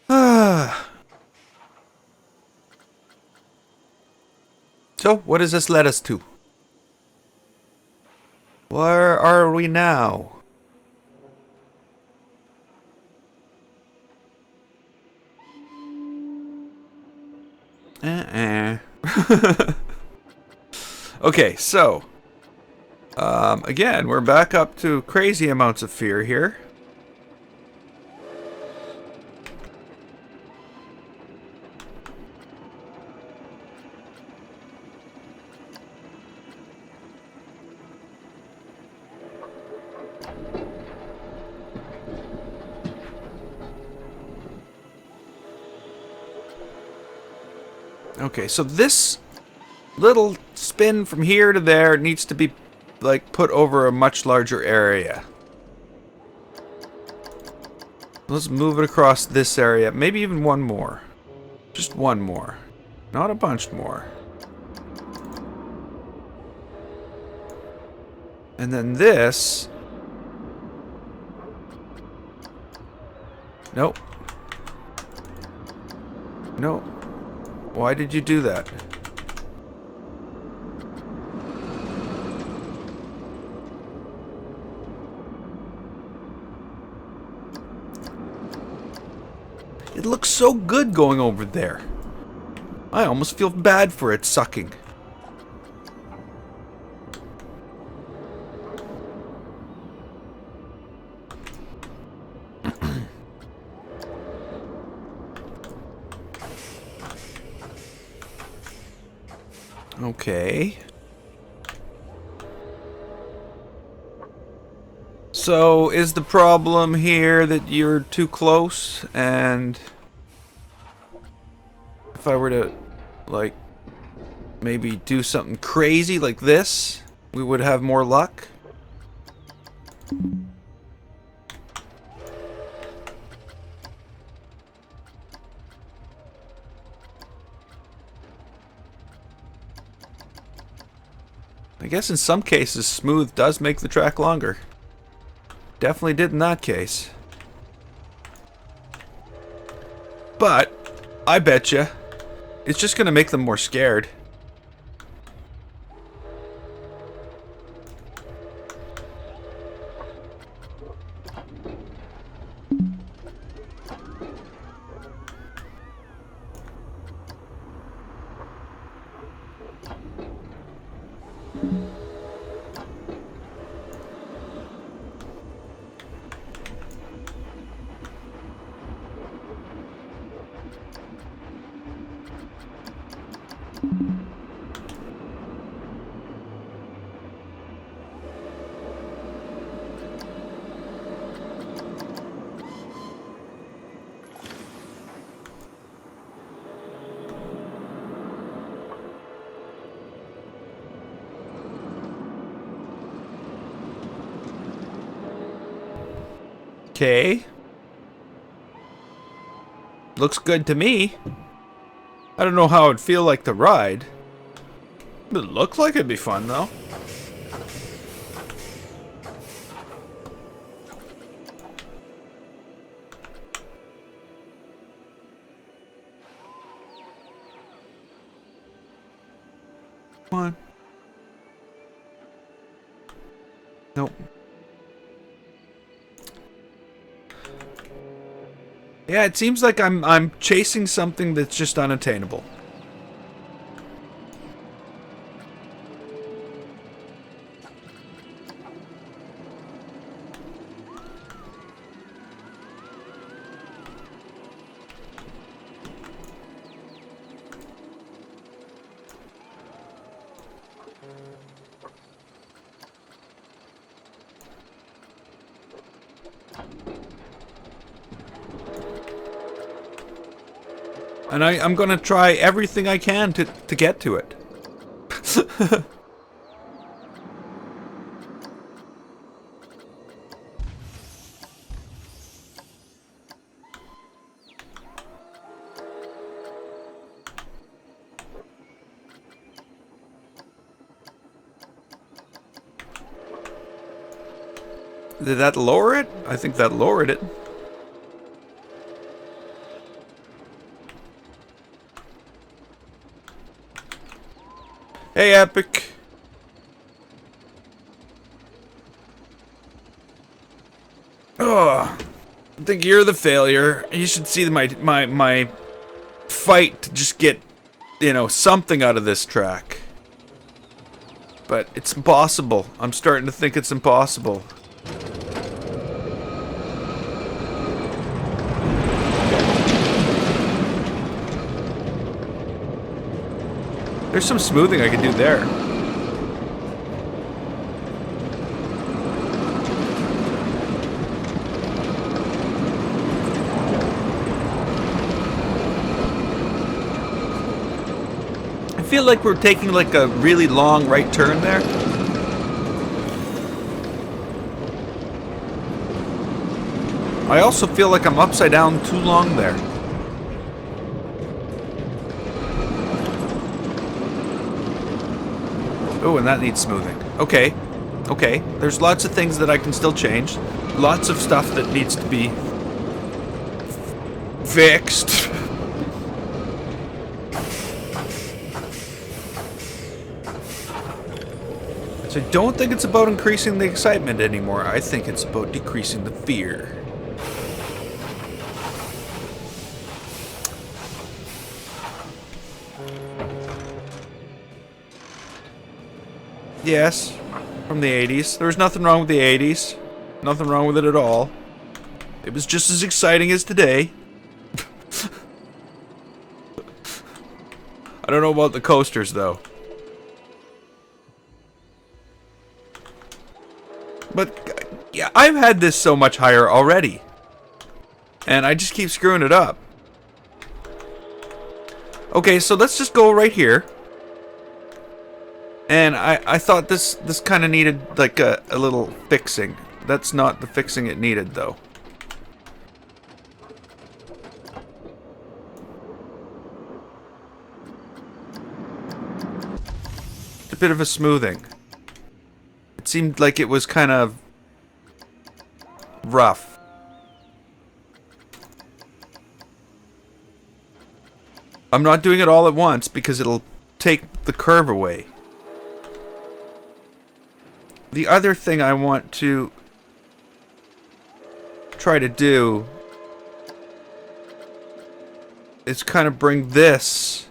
Speaker 1: Ah. So, what does this lead us to? Where are we now? Okay, so again, we're back up to crazy amounts of fear here. Okay, so this little spin from here to there needs to be, like, put over a much larger area. Let's move it across this area. Maybe even one more. Just one more. Not a bunch more. And then this... Nope. Nope. Why did you do that? It looks so good going over there. I almost feel bad for it sucking. Okay. So, is the problem here that you're too close, and if I were to, like, maybe do something crazy like this, we would have more luck? I guess in some cases, smooth does make the track longer. Definitely did in that case. But, I betcha, It's just gonna make them more scared. Okay. Looks good to me. I don't know how it'd feel like to ride. It looks like it'd be fun, though. Come on. Nope. Yeah, it seems like I'm chasing something that's just unattainable. And I'm gonna try everything I can to get to it. Did that lower it? I think that lowered it. Hey, Epic. Oh, I think you're the failure. You should see my fight to just get, you know, something out of this track. But it's impossible. I'm starting to think it's impossible. There's some smoothing I can do there. I feel like we're taking like a really long right turn there. I also feel like I'm upside down too long there. Oh, and that needs smoothing. Okay. Okay. There's lots of things that I can still change. Lots of stuff that needs to be fixed. So I don't think it's about increasing the excitement anymore. I think it's about decreasing the fear. Yes, from the 80s. There was nothing wrong with the 80s. Nothing wrong with it at all. It was just as exciting as today. I don't know about the coasters, though. But, yeah, I've had this so much higher already. And I just keep screwing it up. Okay, so let's just go right here. And I thought this kind of needed like a little fixing. That's not the fixing it needed, though. A bit of a smoothing. It seemed like it was kind of rough. I'm not doing it all at once because it'll take the curve away. The other thing I want to try to do is kind of bring this,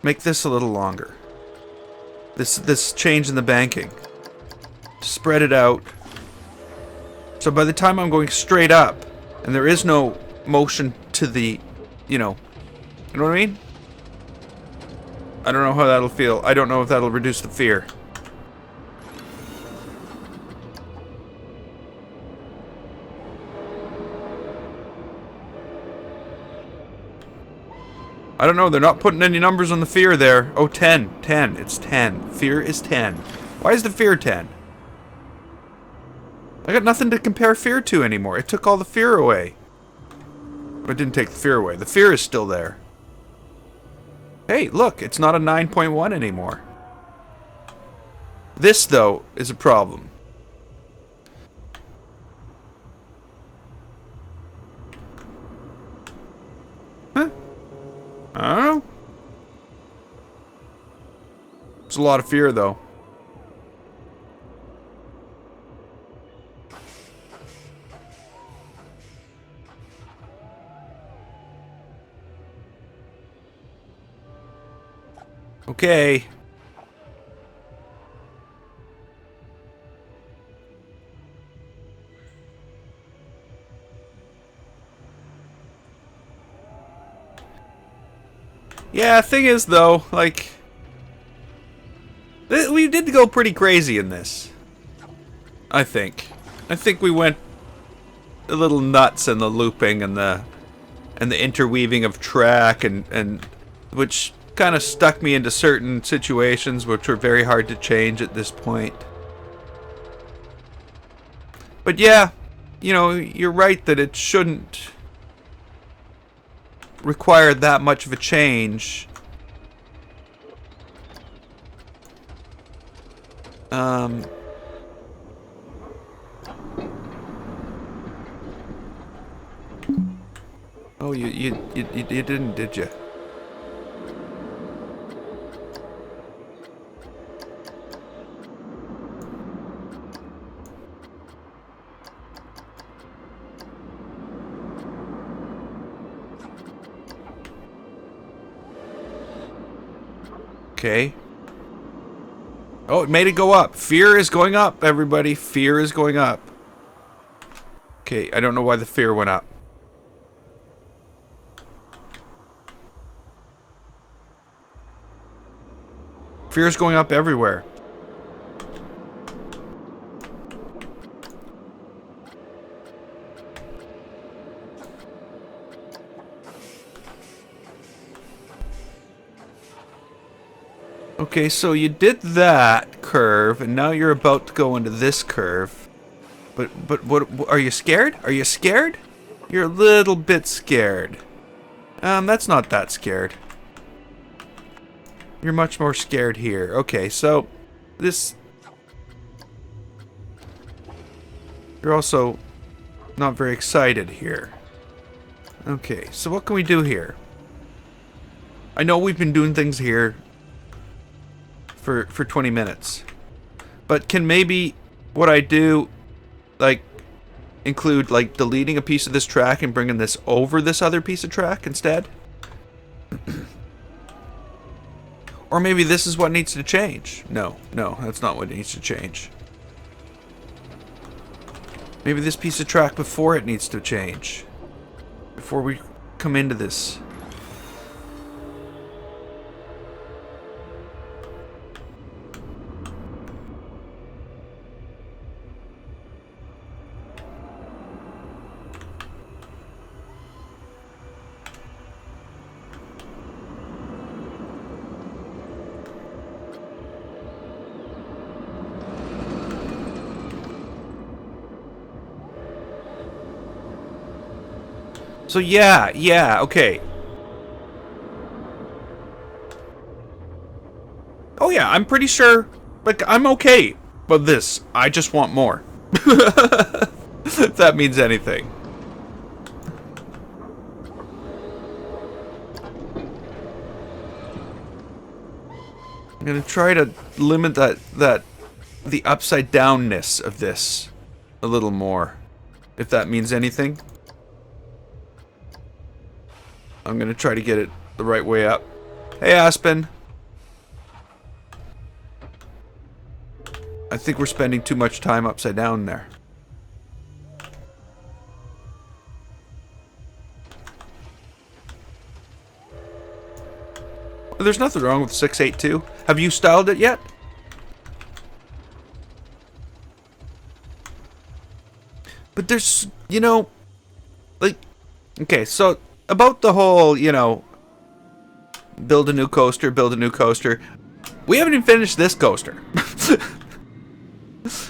Speaker 1: make this a little longer. This change in the banking. Spread it out. So by the time I'm going straight up, and there is no motion to the, you know what I mean? I don't know how that'll feel. I don't know if that'll reduce the fear. I don't know, they're not putting any numbers on the fear there. Oh, 10. 10. It's 10. Fear is 10. Why is the fear 10? I got nothing to compare fear to anymore. It took all the fear away. It didn't take the fear away. The fear is still there. Hey, look, it's not a 9.1 anymore. This, though, is a problem. Huh? I don't know. It's a lot of fear, though. Okay. Yeah, thing is though, like, we did go pretty crazy in this. I think we went a little nuts in the looping and the interweaving of track and which kind of stuck me into certain situations which were very hard to change at this point. But yeah, you know, you're right that it shouldn't require that much of a change. Oh, you didn't, did you? Okay. Oh, it made it go up. Fear is going up, everybody. Fear is going up. Okay, I don't know why the fear went up. Fear is going up everywhere. Okay, so you did that curve, and now you're about to go into this curve. But what are you scared? Are you scared? You're a little bit scared. That's not that scared. You're much more scared here. Okay, so this... You're also not very excited here. Okay, so what can we do here? I know we've been doing things here for 20 minutes. But can maybe what I do, like, include, like, deleting a piece of this track and bringing this over this other piece of track instead? Or maybe this is what needs to change. No, that's not what needs to change. Maybe this piece of track before it needs to change. Before we come into this. So yeah, okay. Oh yeah, I'm pretty sure, like, I'm okay with this. I just want more. If that means anything. I'm gonna try to limit the upside downness of this a little more, if that means anything. I'm gonna try to get it the right way up. Hey, Aspen. I think we're spending too much time upside down there. There's nothing wrong with 682. Have you styled it yet? But there's, you know, like, okay, so about the whole, you know, build a new coaster, build a new coaster. We haven't even finished this coaster.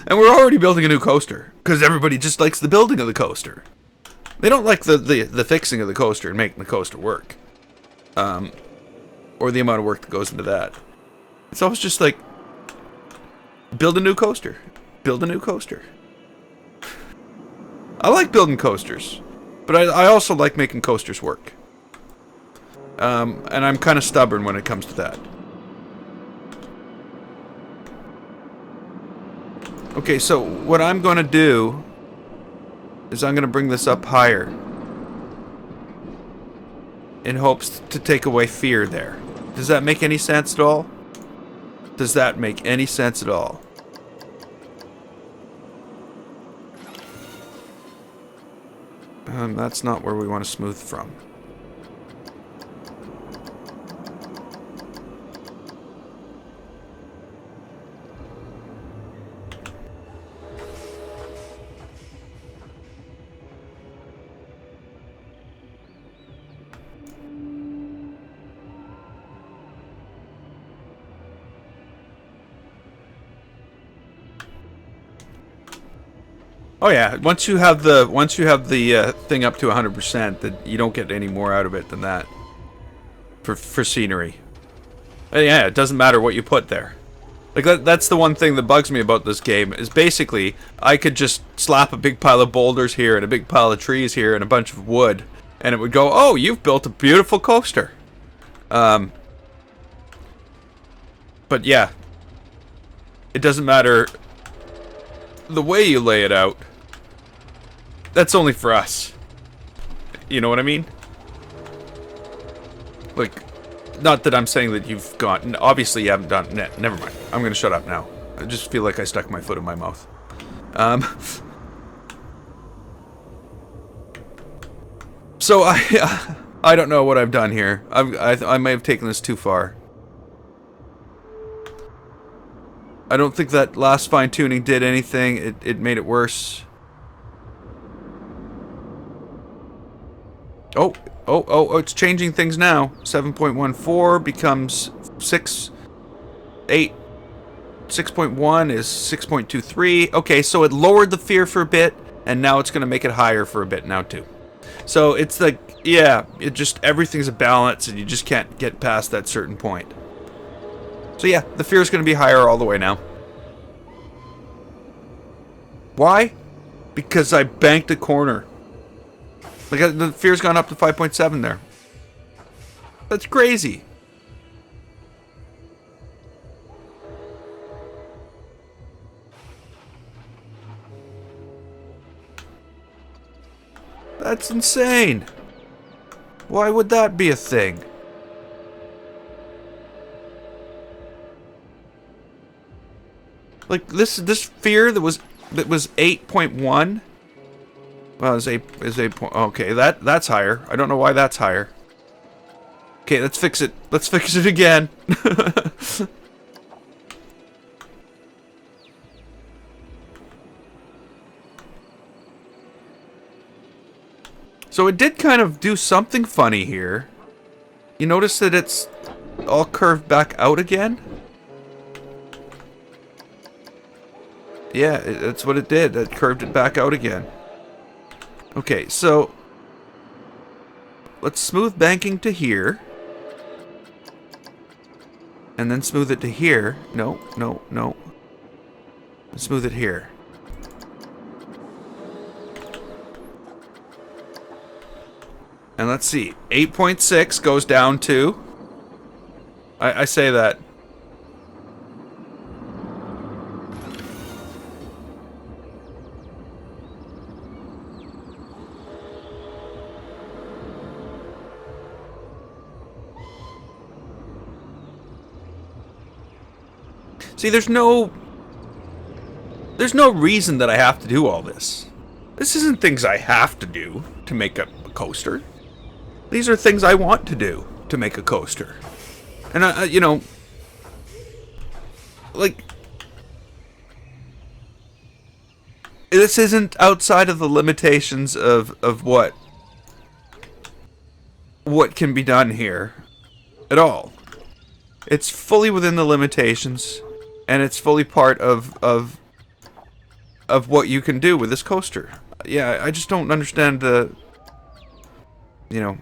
Speaker 1: And we're already building a new coaster because everybody just likes the building of the coaster. They don't like the fixing of the coaster and making the coaster work. Or the amount of work that goes into that. It's always just like, build a new coaster. Build a new coaster. I like building coasters, but I also like making coasters work. And I'm kind of stubborn when it comes to that. Okay, so what I'm going to do is I'm going to bring this up higher in hopes to take away fear there. Does that make any sense at all? Does that make any sense at all? That's not where we want to smooth from. Oh yeah, once you have the thing up to 100%, that you don't get any more out of it than that for scenery. And yeah, it doesn't matter what you put there. Like that's the one thing that bugs me about this game is basically I could just slap a big pile of boulders here and a big pile of trees here and a bunch of wood, and it would go, "Oh, you've built a beautiful coaster." But yeah, it doesn't matter the way you lay it out. That's only for us. You know what I mean? Like, not that I'm saying that you've gone... Obviously you haven't done... Never mind. I'm gonna shut up now. I just feel like I stuck my foot in my mouth. So I don't know what I've done here. I may have taken this too far. I don't think that last fine-tuning did anything. It made it worse. Oh, it's changing things now. 7.14 becomes 6.8. 6.1 is 6.23. Okay, so it lowered the fear for a bit, and now it's going to make it higher for a bit now, too. So it's like, yeah, it just, everything's a balance, and you just can't get past that certain point. So yeah, the fear is going to be higher all the way now. Why? Because I banked a corner. Like, the fear's gone up to 5.7 there. That's crazy. That's insane. Why would that be a thing? Like, this fear that was 8.1. Well, is 8 point. Okay, that's higher. I don't know why that's higher. Okay, let's fix it. Let's fix it again. So it did kind of do something funny here. You notice that it's all curved back out again? Yeah, that's what it did. It curved it back out again. Okay, so let's smooth banking to here. And then smooth it to here. No. Smooth it here. And let's see. 8.6 goes down to... I say that See, there's no reason that I have to do all this. This isn't things I have to do to make a coaster. These are things I want to do to make a coaster. And you know, like, this isn't outside of the limitations of what can be done here at all. It's fully within the limitations, and it's fully part of what you can do with this coaster. Yeah, I just don't understand the, you know,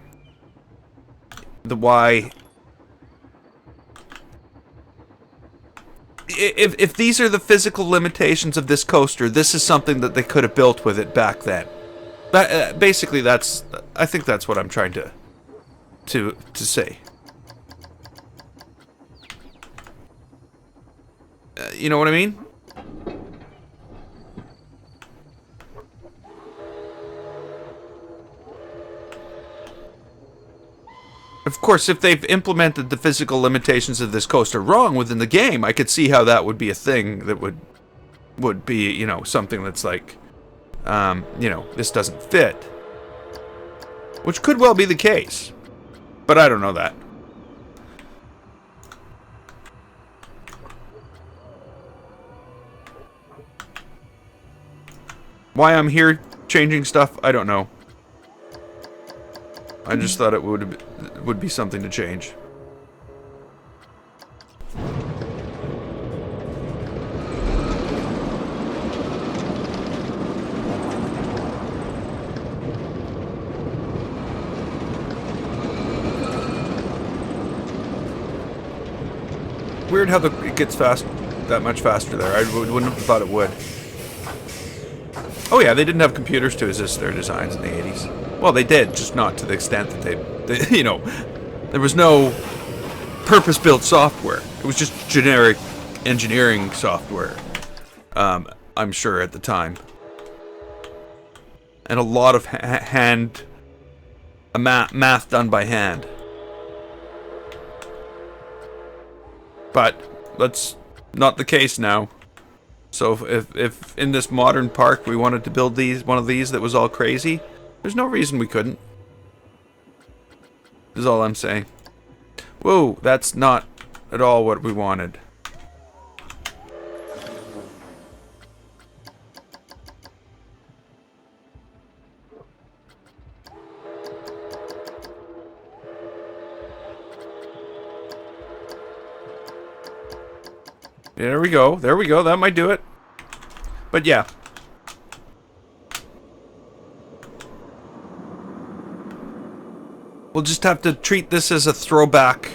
Speaker 1: the why. If these are the physical limitations of this coaster, this is something that they could have built with it back then. Basically, I think that's what I'm trying to say. You know what I mean? Of course, if they've implemented the physical limitations of this coaster wrong within the game, I could see how that would be a thing that would be, you know, something that's like, you know, this doesn't fit. Which could well be the case. But I don't know that. Why I'm here changing stuff, I don't know. I just thought it would be something to change. Weird how it gets that much faster there. I wouldn't have thought it would. Oh yeah, they didn't have computers to assist their designs in the 80s. Well, they did, just not to the extent that they you know, there was no purpose-built software. It was just generic engineering software, I'm sure, at the time. And a lot of math done by hand. But that's not the case now. So if in this modern park we wanted to build one of these that was all crazy, there's no reason we couldn't. Is all I'm saying. Whoa, that's not at all what we wanted. There we go. There we go. That might do it. But yeah. We'll just have to treat this as a throwback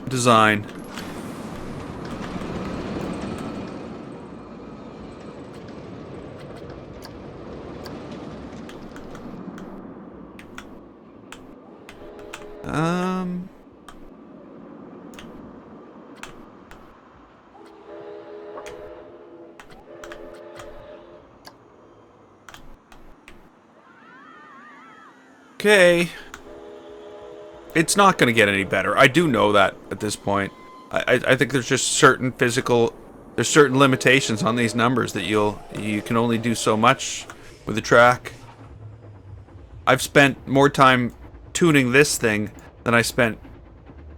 Speaker 1: design. Okay. It's not going to get any better. I do know that at this point. I think there's just certain there's certain limitations on these numbers that you can only do so much with the track. I've spent more time tuning this thing than I spent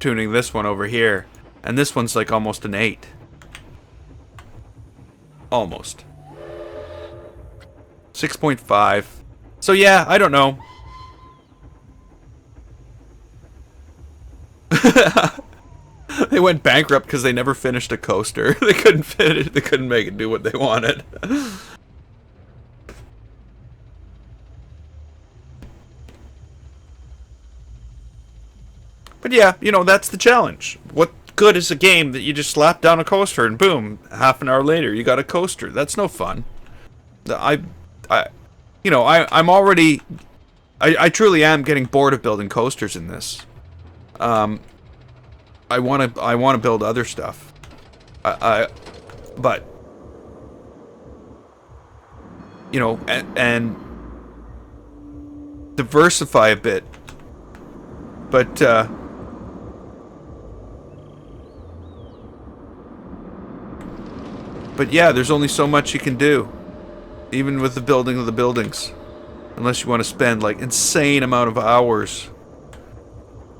Speaker 1: tuning this one over here. And this one's like almost an 8. Almost. 6.5. So yeah, I don't know. They went bankrupt because they never finished a coaster. They couldn't finish. They couldn't make it do what they wanted. But yeah, you know, that's the challenge. What good is a game that you just slap down a coaster and boom, half an hour later you got a coaster? That's no fun. I'm already, I truly am getting bored of building coasters in this. I want to build other stuff. But you know, and diversify a bit. But But yeah, there's only so much you can do. Even with the building of the buildings. Unless you want to spend, like, insane amount of hours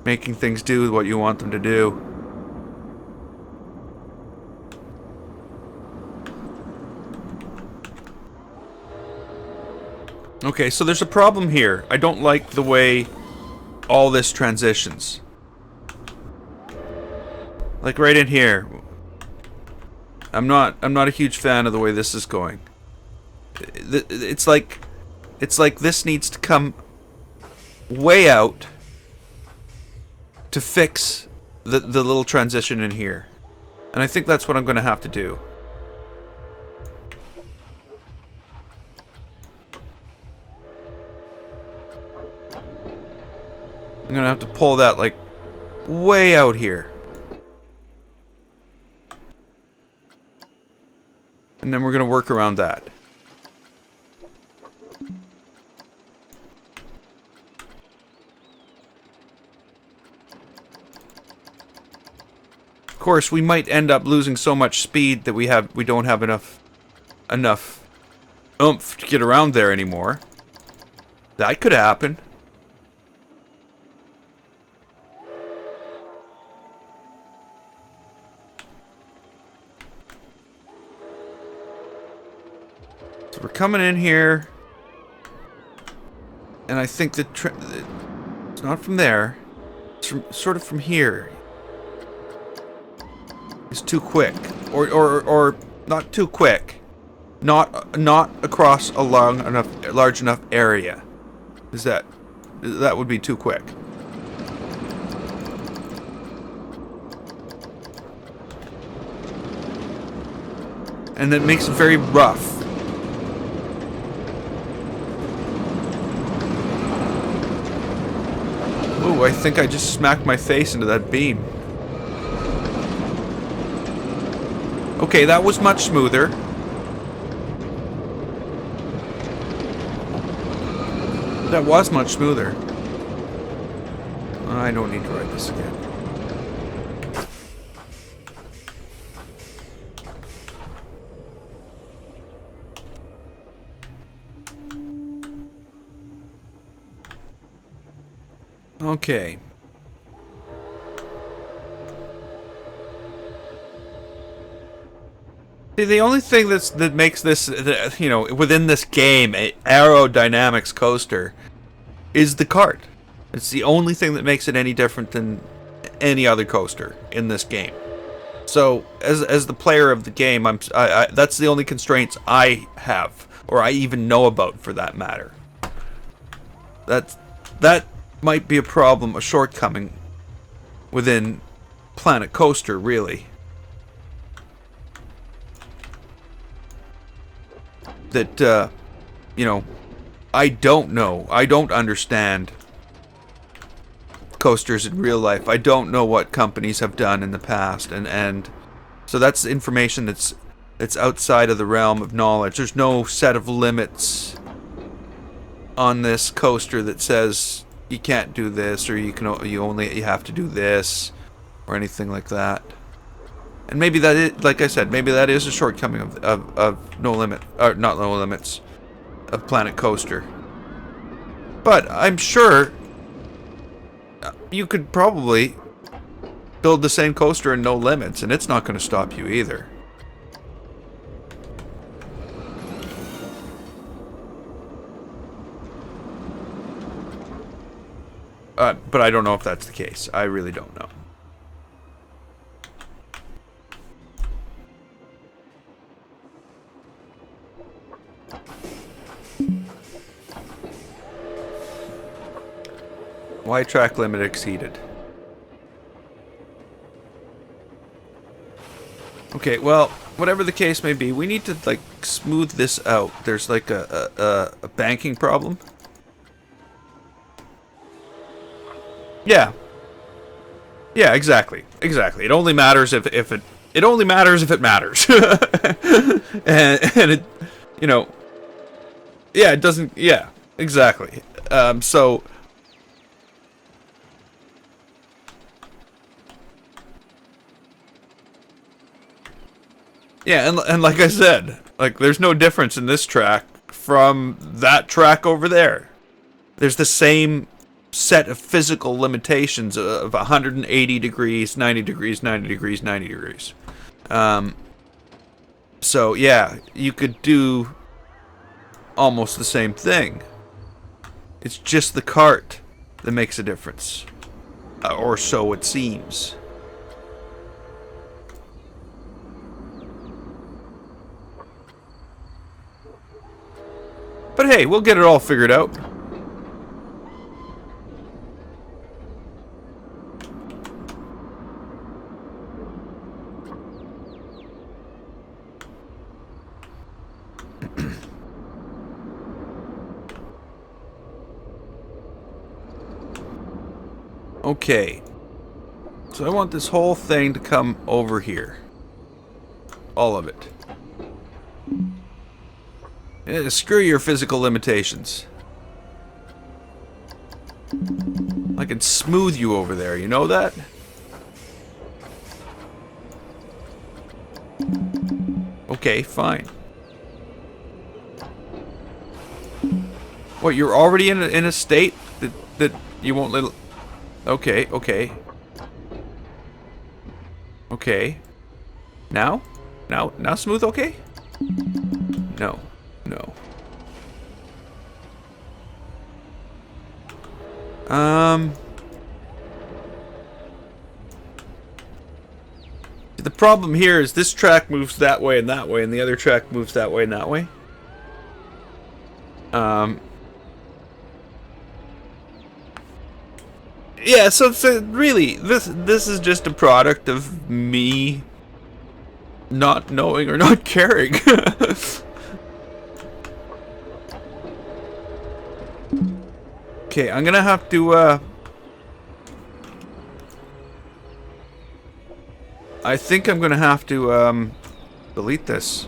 Speaker 1: making things do what you want them to do. Okay, so there's a problem here. I don't like the way all this transitions. Like right in here. I'm not a huge fan of the way this is going. It's like this needs to come way out to fix the little transition in here. And I think that's what I'm going to have to do. I'm going to have to pull that like way out here. And then we're going to work around that. Of course, we might end up losing so much speed that we don't have enough oomph to get around there anymore. That could happen. So we're coming in here, and I think it's not from there. It's sort of from here. It's too quick, or not too quick, not across a large enough area. That would be too quick. And it makes it very rough. Ooh, I think I just smacked my face into that beam. Okay, that was much smoother. That was much smoother. I don't need to write this again. Okay. See, the only thing that makes this, you know, within this game, a aerodynamics coaster, is the kart. It's the only thing that makes it any different than any other coaster in this game. So, as the player of the game, that's the only constraints I have, or I even know about, for that matter. That might be a problem, a shortcoming within Planet Coaster, really. That, you know, I don't know. I don't understand coasters in real life. I don't know what companies have done in the past, and so that's information that's outside of the realm of knowledge. There's no set of limits on this coaster that says you can't do this, or you have to do this, or anything like that. And maybe that is, like I said, maybe that is a shortcoming of No Limit, or not No Limits, of Planet Coaster. But I'm sure you could probably build the same coaster in No Limits, and it's not going to stop you either. But I don't know if that's the case. I really don't know. Why track limit exceeded? Okay, well, whatever the case may be, we need to, like, smooth this out. There's, like, a banking problem. Yeah. Yeah, exactly. Exactly. It only matters if it only matters if it matters. and it, you know, yeah, it doesn't, yeah, exactly. So Yeah, and like I said, like there's no difference in this track from that track over there. There's the same set of physical limitations of 180 degrees, 90 degrees, 90 degrees, 90 degrees. So yeah, you could do almost the same thing. It's just the cart that makes a difference. Or so it seems. But hey, we'll get it all figured out. Okay. So I want this whole thing to come over here. All of it. Screw your physical limitations. I can smooth you over there, you know that? Okay, fine. What, you're already in a state that you won't let... Okay, okay. Okay. Now? Now smooth okay? No. No. The problem here is this track moves that way, and the other track moves that way and that way. Yeah, so really, this is just a product of me not knowing or not caring. Okay, I'm gonna have to, I think I'm gonna have to, delete this.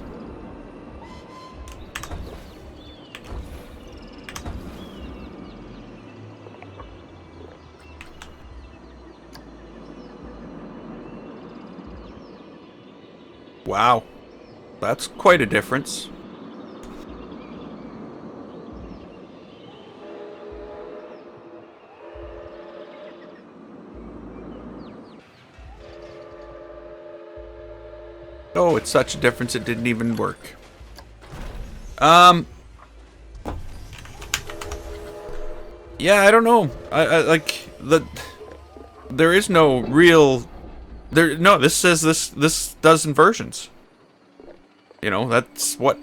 Speaker 1: Wow. That's quite a difference. Oh, it's such a difference it didn't even work. Yeah, I don't know. I like there is no real no, this says this does inversions. You know, that's what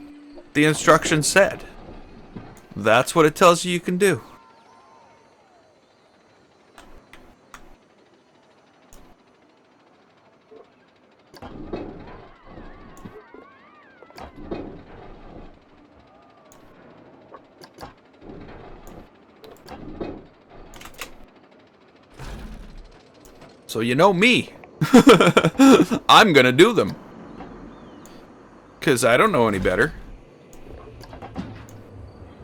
Speaker 1: the instruction said. That's what it tells you can do. So you know me. I'm gonna do them. 'Cause I don't know any better.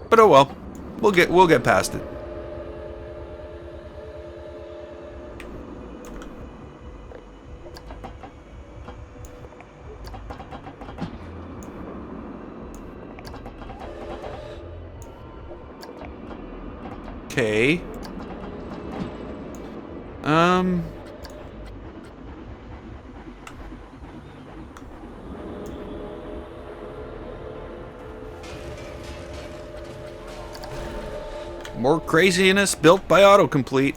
Speaker 1: But oh well. We'll get past it. Okay. More craziness built by autocomplete.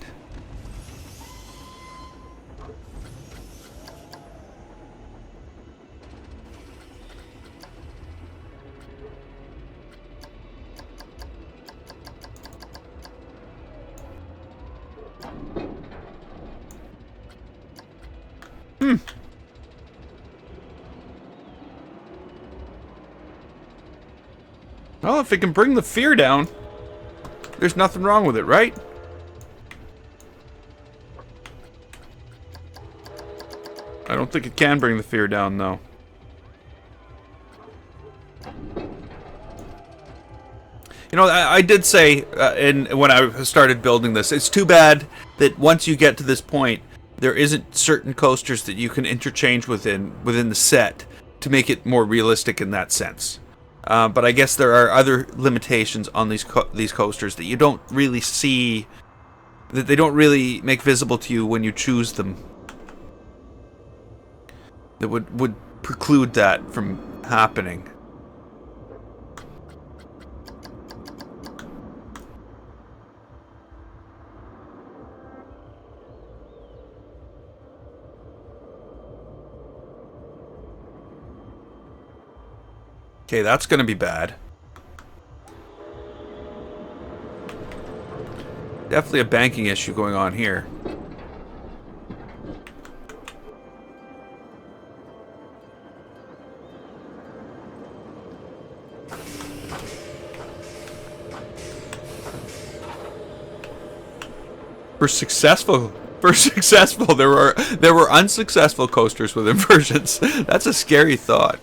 Speaker 1: Well, if it can bring the fear down, there's nothing wrong with it, right? I don't think it can bring the fear down, though. You know, I did say when I started building this, it's too bad that once you get to this point, there isn't certain coasters that you can interchange within the set to make it more realistic in that sense. But I guess there are other limitations on these coasters that you don't really see, that they don't really make visible to you when you choose them, that would preclude that from happening. Okay, that's gonna be bad. Definitely a banking issue going on here. For successful, there were unsuccessful coasters with inversions. That's a scary thought.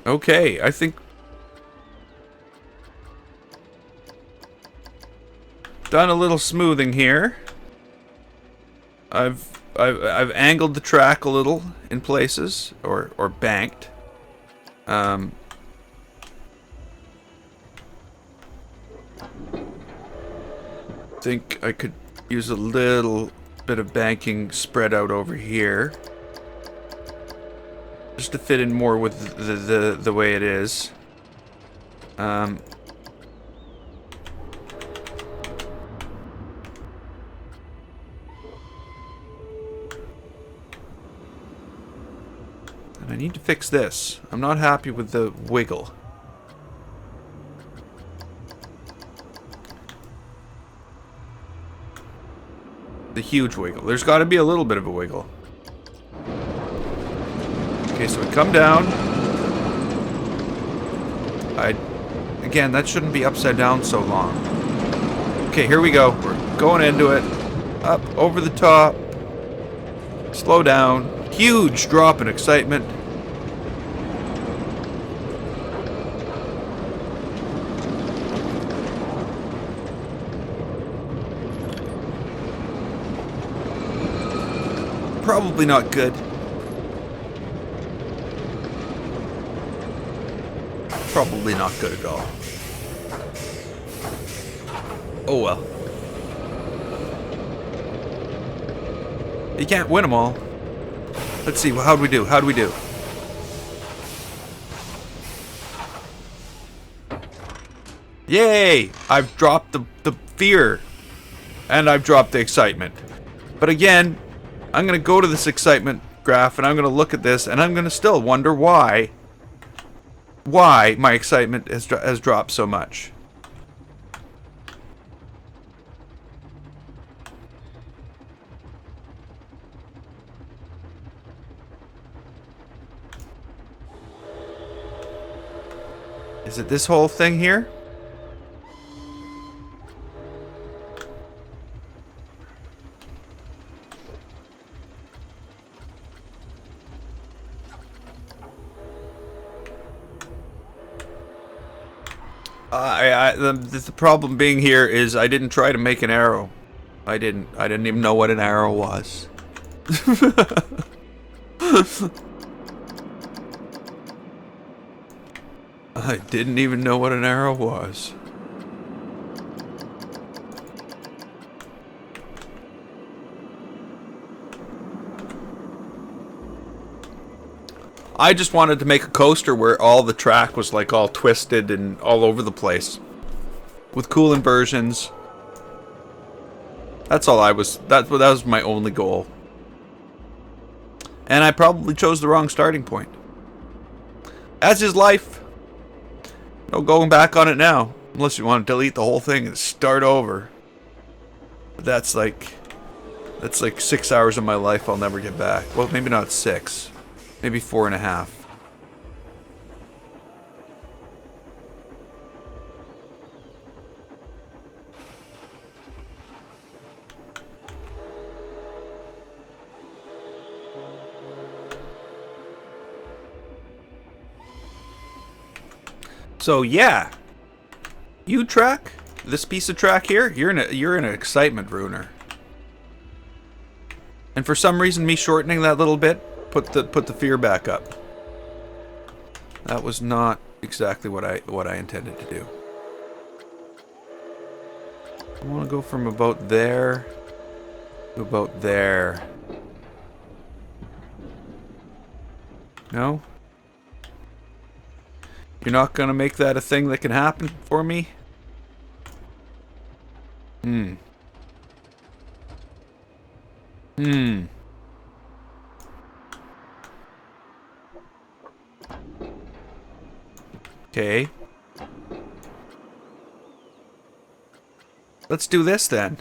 Speaker 1: Okay, I think done a little smoothing here. I've angled the track a little in places, or banked. Think I could use a little bit of banking spread out over here, just to fit in more with the way it is. And I need to fix this. I'm not happy with the wiggle. The huge wiggle. There's got to be a little bit of a wiggle. Okay, so we come down. Again, that shouldn't be upside down so long. Okay, here we go. We're going into it. Up, over the top. Slow down. Huge drop in excitement. Probably not good. Probably not good at all. Oh well. You can't win them all. Let's see, how'd we do? How'd we do? Yay! I've dropped the fear. And I've dropped the excitement. But again, I'm going to go to this excitement graph and I'm going to look at this and I'm going to still wonder why my excitement has dropped so much. Is it this whole thing here? The problem being here is I didn't try to make an arrow. I didn't even know what an arrow was. I didn't even know what an arrow was. I just wanted to make a coaster where all the track was like all twisted and all over the place. With cool inversions. That's all that was my only goal. And I probably chose the wrong starting point. As is life. No going back on it now. Unless you want to delete the whole thing and start over. But that's like 6 hours of my life I'll never get back. Well, maybe not 6. Maybe 4.5. So yeah, you track this piece of track here. You're in an excitement ruiner. And for some reason, me shortening that little bit put the fear back up. That was not exactly what I intended to do. I want to go from about there to about there. No? You're not gonna make that a thing that can happen for me? Okay. Let's do this then.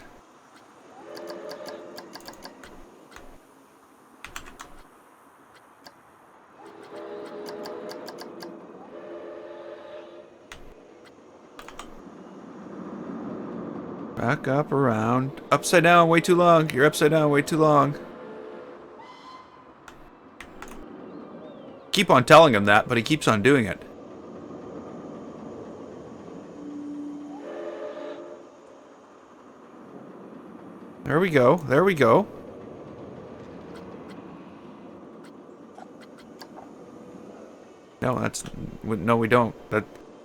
Speaker 1: Back up, around. Upside down, way too long. You're upside down, way too long. Keep on telling him that, but he keeps on doing it. There we go. There we go. No, that's... No, we don't.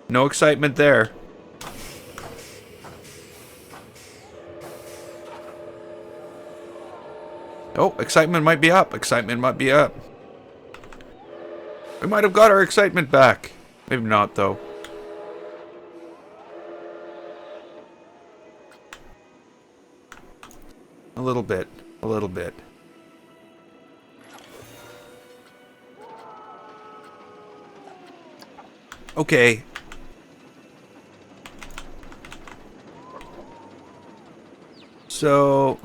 Speaker 1: No excitement there. Oh, excitement might be up. Excitement might be up. We might have got our excitement back. Maybe not, though. A little bit. A little bit. Okay. So...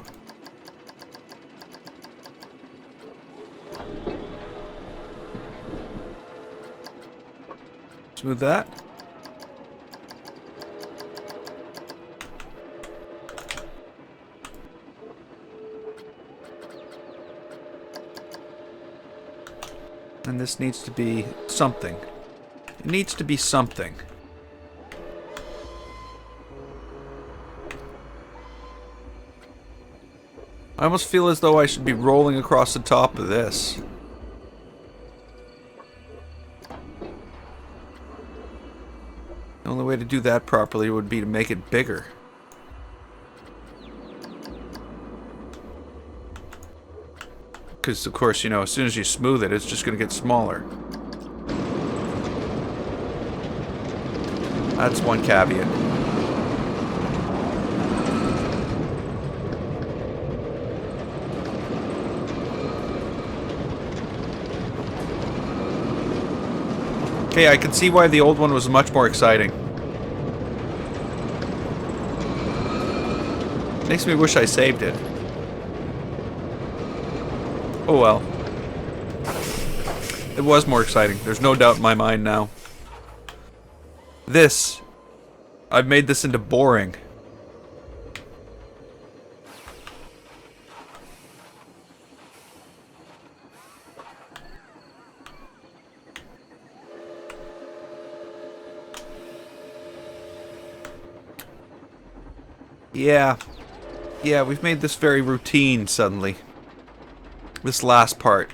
Speaker 1: Smooth that. And this needs to be something. It needs to be something. I almost feel as though I should be rolling across the top of this. The only way to do that properly would be to make it bigger. Because, of course, you know, as soon as you smooth it, it's just going to get smaller. That's one caveat. Okay, I can see why the old one was much more exciting. Makes me wish I saved it. Oh well. It was more exciting. There's no doubt in my mind now. This, I've made this into boring. Yeah, we've made this very routine suddenly. This last part.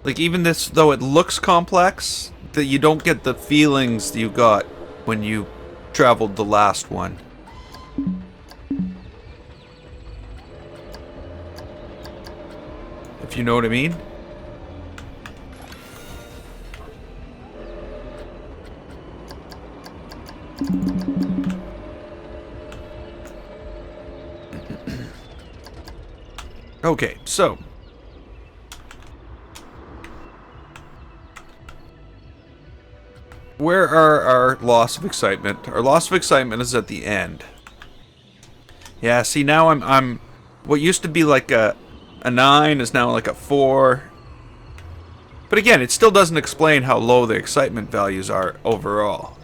Speaker 1: Like, even this, though it looks complex, that you don't get the feelings that you got when you traveled the last one. If you know what I mean? Okay, so where are our loss of excitement? Our loss of excitement is at the end. Yeah, see, now I'm what used to be like a 9 is now like a 4. But again, it still doesn't explain how low the excitement values are overall.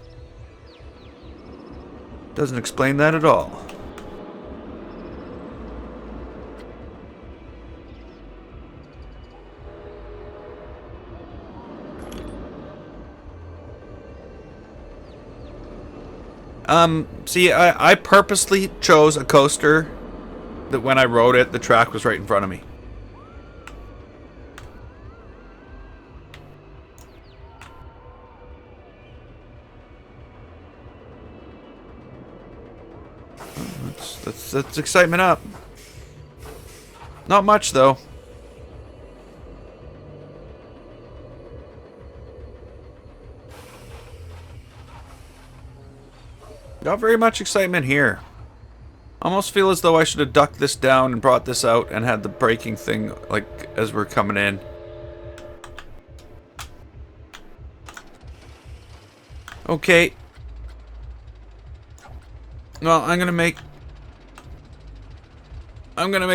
Speaker 1: Doesn't explain that at all. See, I purposely chose a coaster that when I rode it, the track was right in front of me. That's excitement up. Not much, though. Not very much excitement here. Almost feel as though I should have ducked this down and brought this out and had the braking thing, like, as we're coming in. Okay. Well, I'm gonna make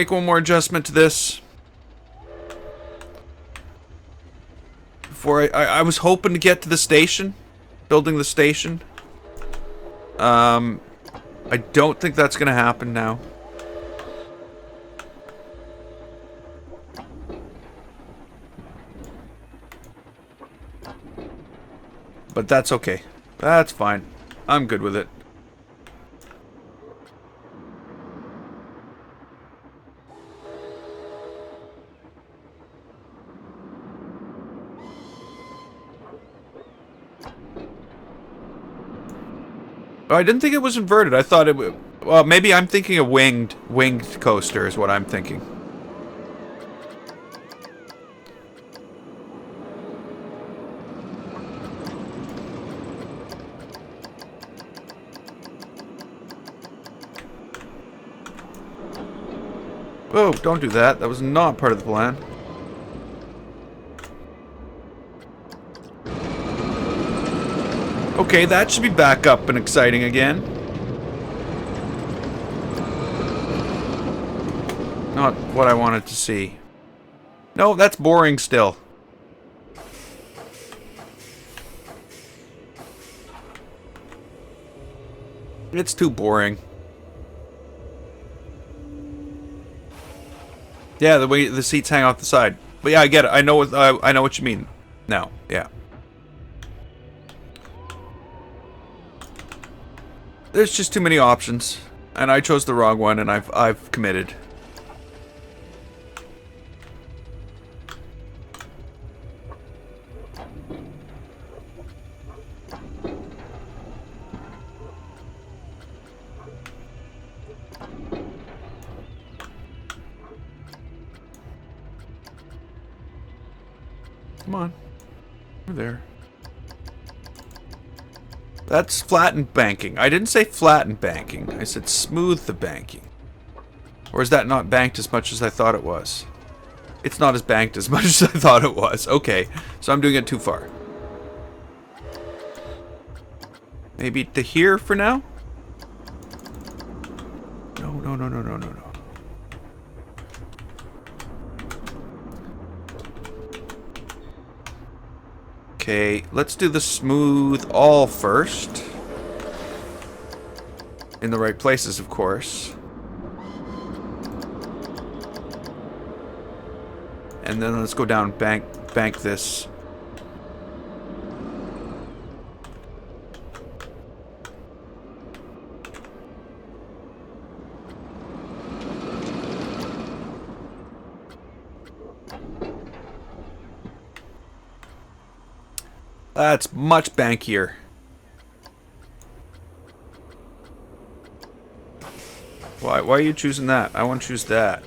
Speaker 1: one more adjustment to this. Before I was hoping to get to the station. Building the station. I don't think that's gonna happen now. But that's okay. That's fine. I'm good with it. Oh, I didn't think it was inverted. I thought it would... Well, maybe I'm thinking a winged coaster is what I'm thinking. Oh, don't do that. That was not part of the plan. Okay, that should be back up and exciting again. Not what I wanted to see. No, that's boring still. It's too boring. Yeah, the way the seats hang off the side. But yeah, I get it. I know what you mean. No, yeah. There's just too many options, and I chose the wrong one, and I've committed. Come on, we're there. That's flattened banking. I didn't say flattened banking. I said smooth the banking. Or is that not banked as much as I thought it was? It's not as banked as much as I thought it was. Okay, so I'm doing it too far. Maybe to here for now? No, no, no, no, no, no, no. Okay, let's do the smooth all first. In the right places, of course. And then let's go down, bank this. That's much bankier. Why are you choosing that? I want to choose that.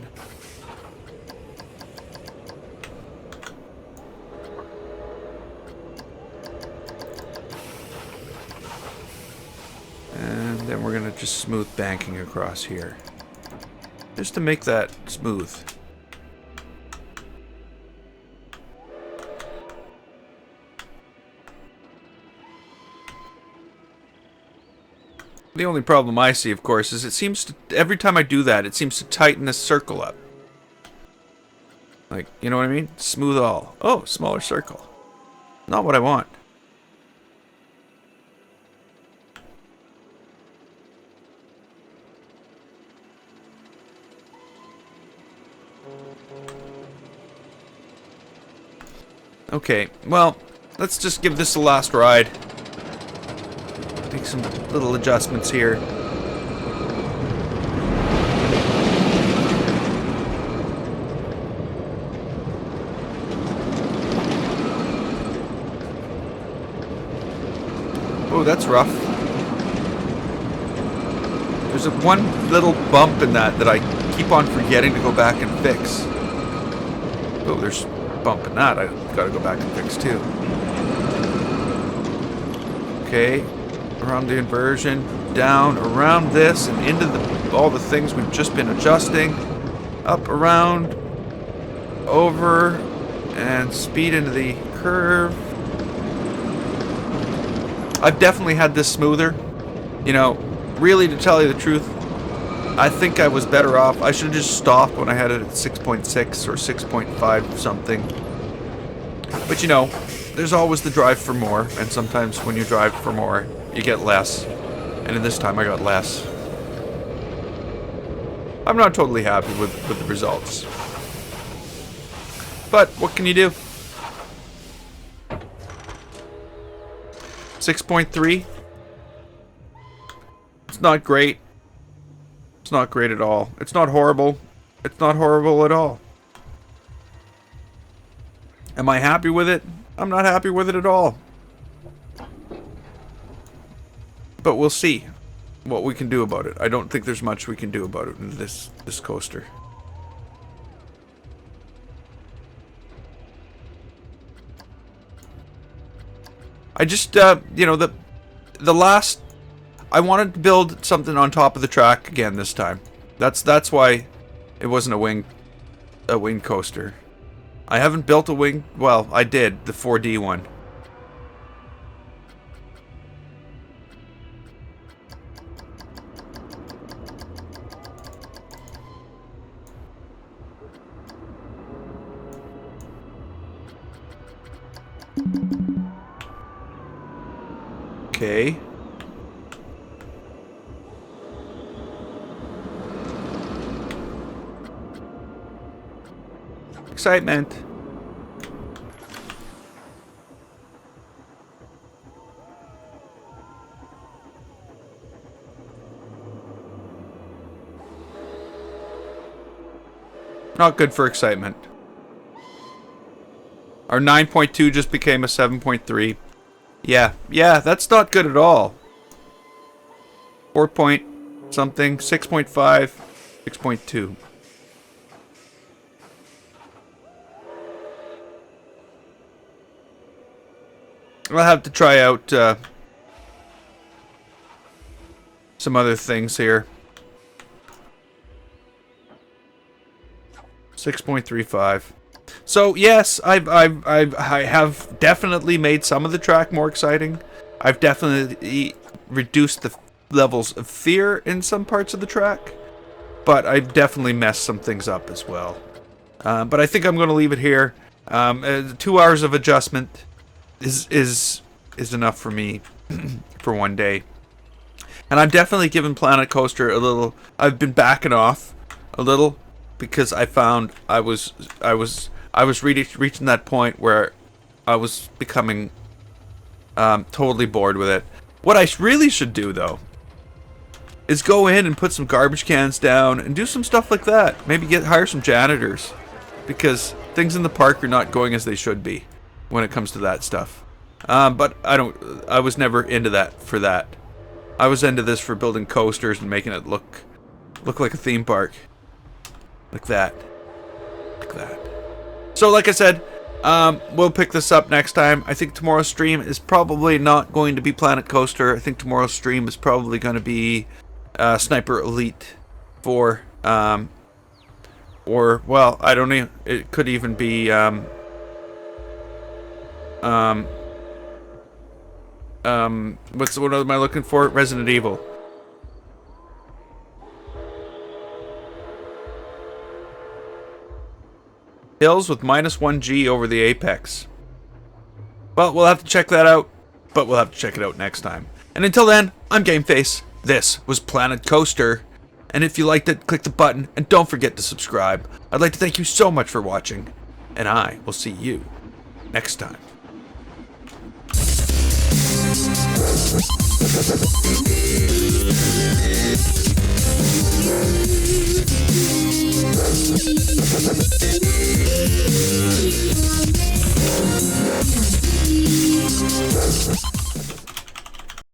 Speaker 1: And then we're gonna just smooth banking across here. Just to make that smooth. The only problem I see, of course, is it seems to, every time I do that, it seems to tighten this circle up. Like, you know what I mean? Smooth all. Oh, smaller circle. Not what I want. Okay, well, let's just give this a last ride. I think make some little adjustments here. Oh, that's rough. There's one little bump in that I keep on forgetting to go back and fix. Oh, there's a bump in that I gotta go back and fix too. Okay, around the inversion, down, around this, and into all the things we've just been adjusting. Up, around, over, and speed into the curve. I've definitely had this smoother. You know, really, to tell you the truth, I think I was better off. I should have just stopped when I had it at 6.6 or 6.5 something. But you know, there's always the drive for more, and sometimes when you drive for more, you get less. And in this time, I got less. I'm not totally happy with the results. But what can you do? 6.3. It's not great. It's not great at all. It's not horrible. It's not horrible at all. Am I happy with it? I'm not happy with it at all. But we'll see what we can do about it. I don't think there's much we can do about it in this coaster. I just, you know, the last... I wanted to build something on top of the track again this time. That's why it wasn't a wing coaster. I haven't built a wing... Well, I did, the 4D one. Okay. Excitement. Not good for excitement. Our 9.2 just became a 7.3. Yeah, that's not good at all. 4 point something, 6.5, 6.2. I'll have to try out some other things here. 6.35. So yes, I have definitely made some of the track more exciting. I've definitely reduced the levels of fear in some parts of the track, but I've definitely messed some things up as well. But I think I'm going to leave it here. 2 hours of adjustment is enough for me for one day. And I'm definitely giving Planet Coaster a little... I've been backing off a little because I found I was reaching that point where I was becoming totally bored with it. What I really should do, though, is go in and put some garbage cans down and do some stuff like that. Maybe hire some janitors, because things in the park are not going as they should be when it comes to that stuff. But I was never into that for that. I was into this for building coasters and making it look like a theme park. Like that. Like that. So, like I said, we'll pick this up next time. I think tomorrow's stream is probably not going to be Planet Coaster. I think tomorrow's stream is probably going to be Sniper Elite 4. Or, well, I don't know. It could even be what am I looking for? Resident Evil. Hills with -1G over the apex. Well, we'll have to check that out, but we'll have to check it out next time. And until then, I'm GameFace. This was Planet Coaster. And if you liked it, click the button and don't forget to subscribe. I'd like to thank you so much for watching, and I will see you next time.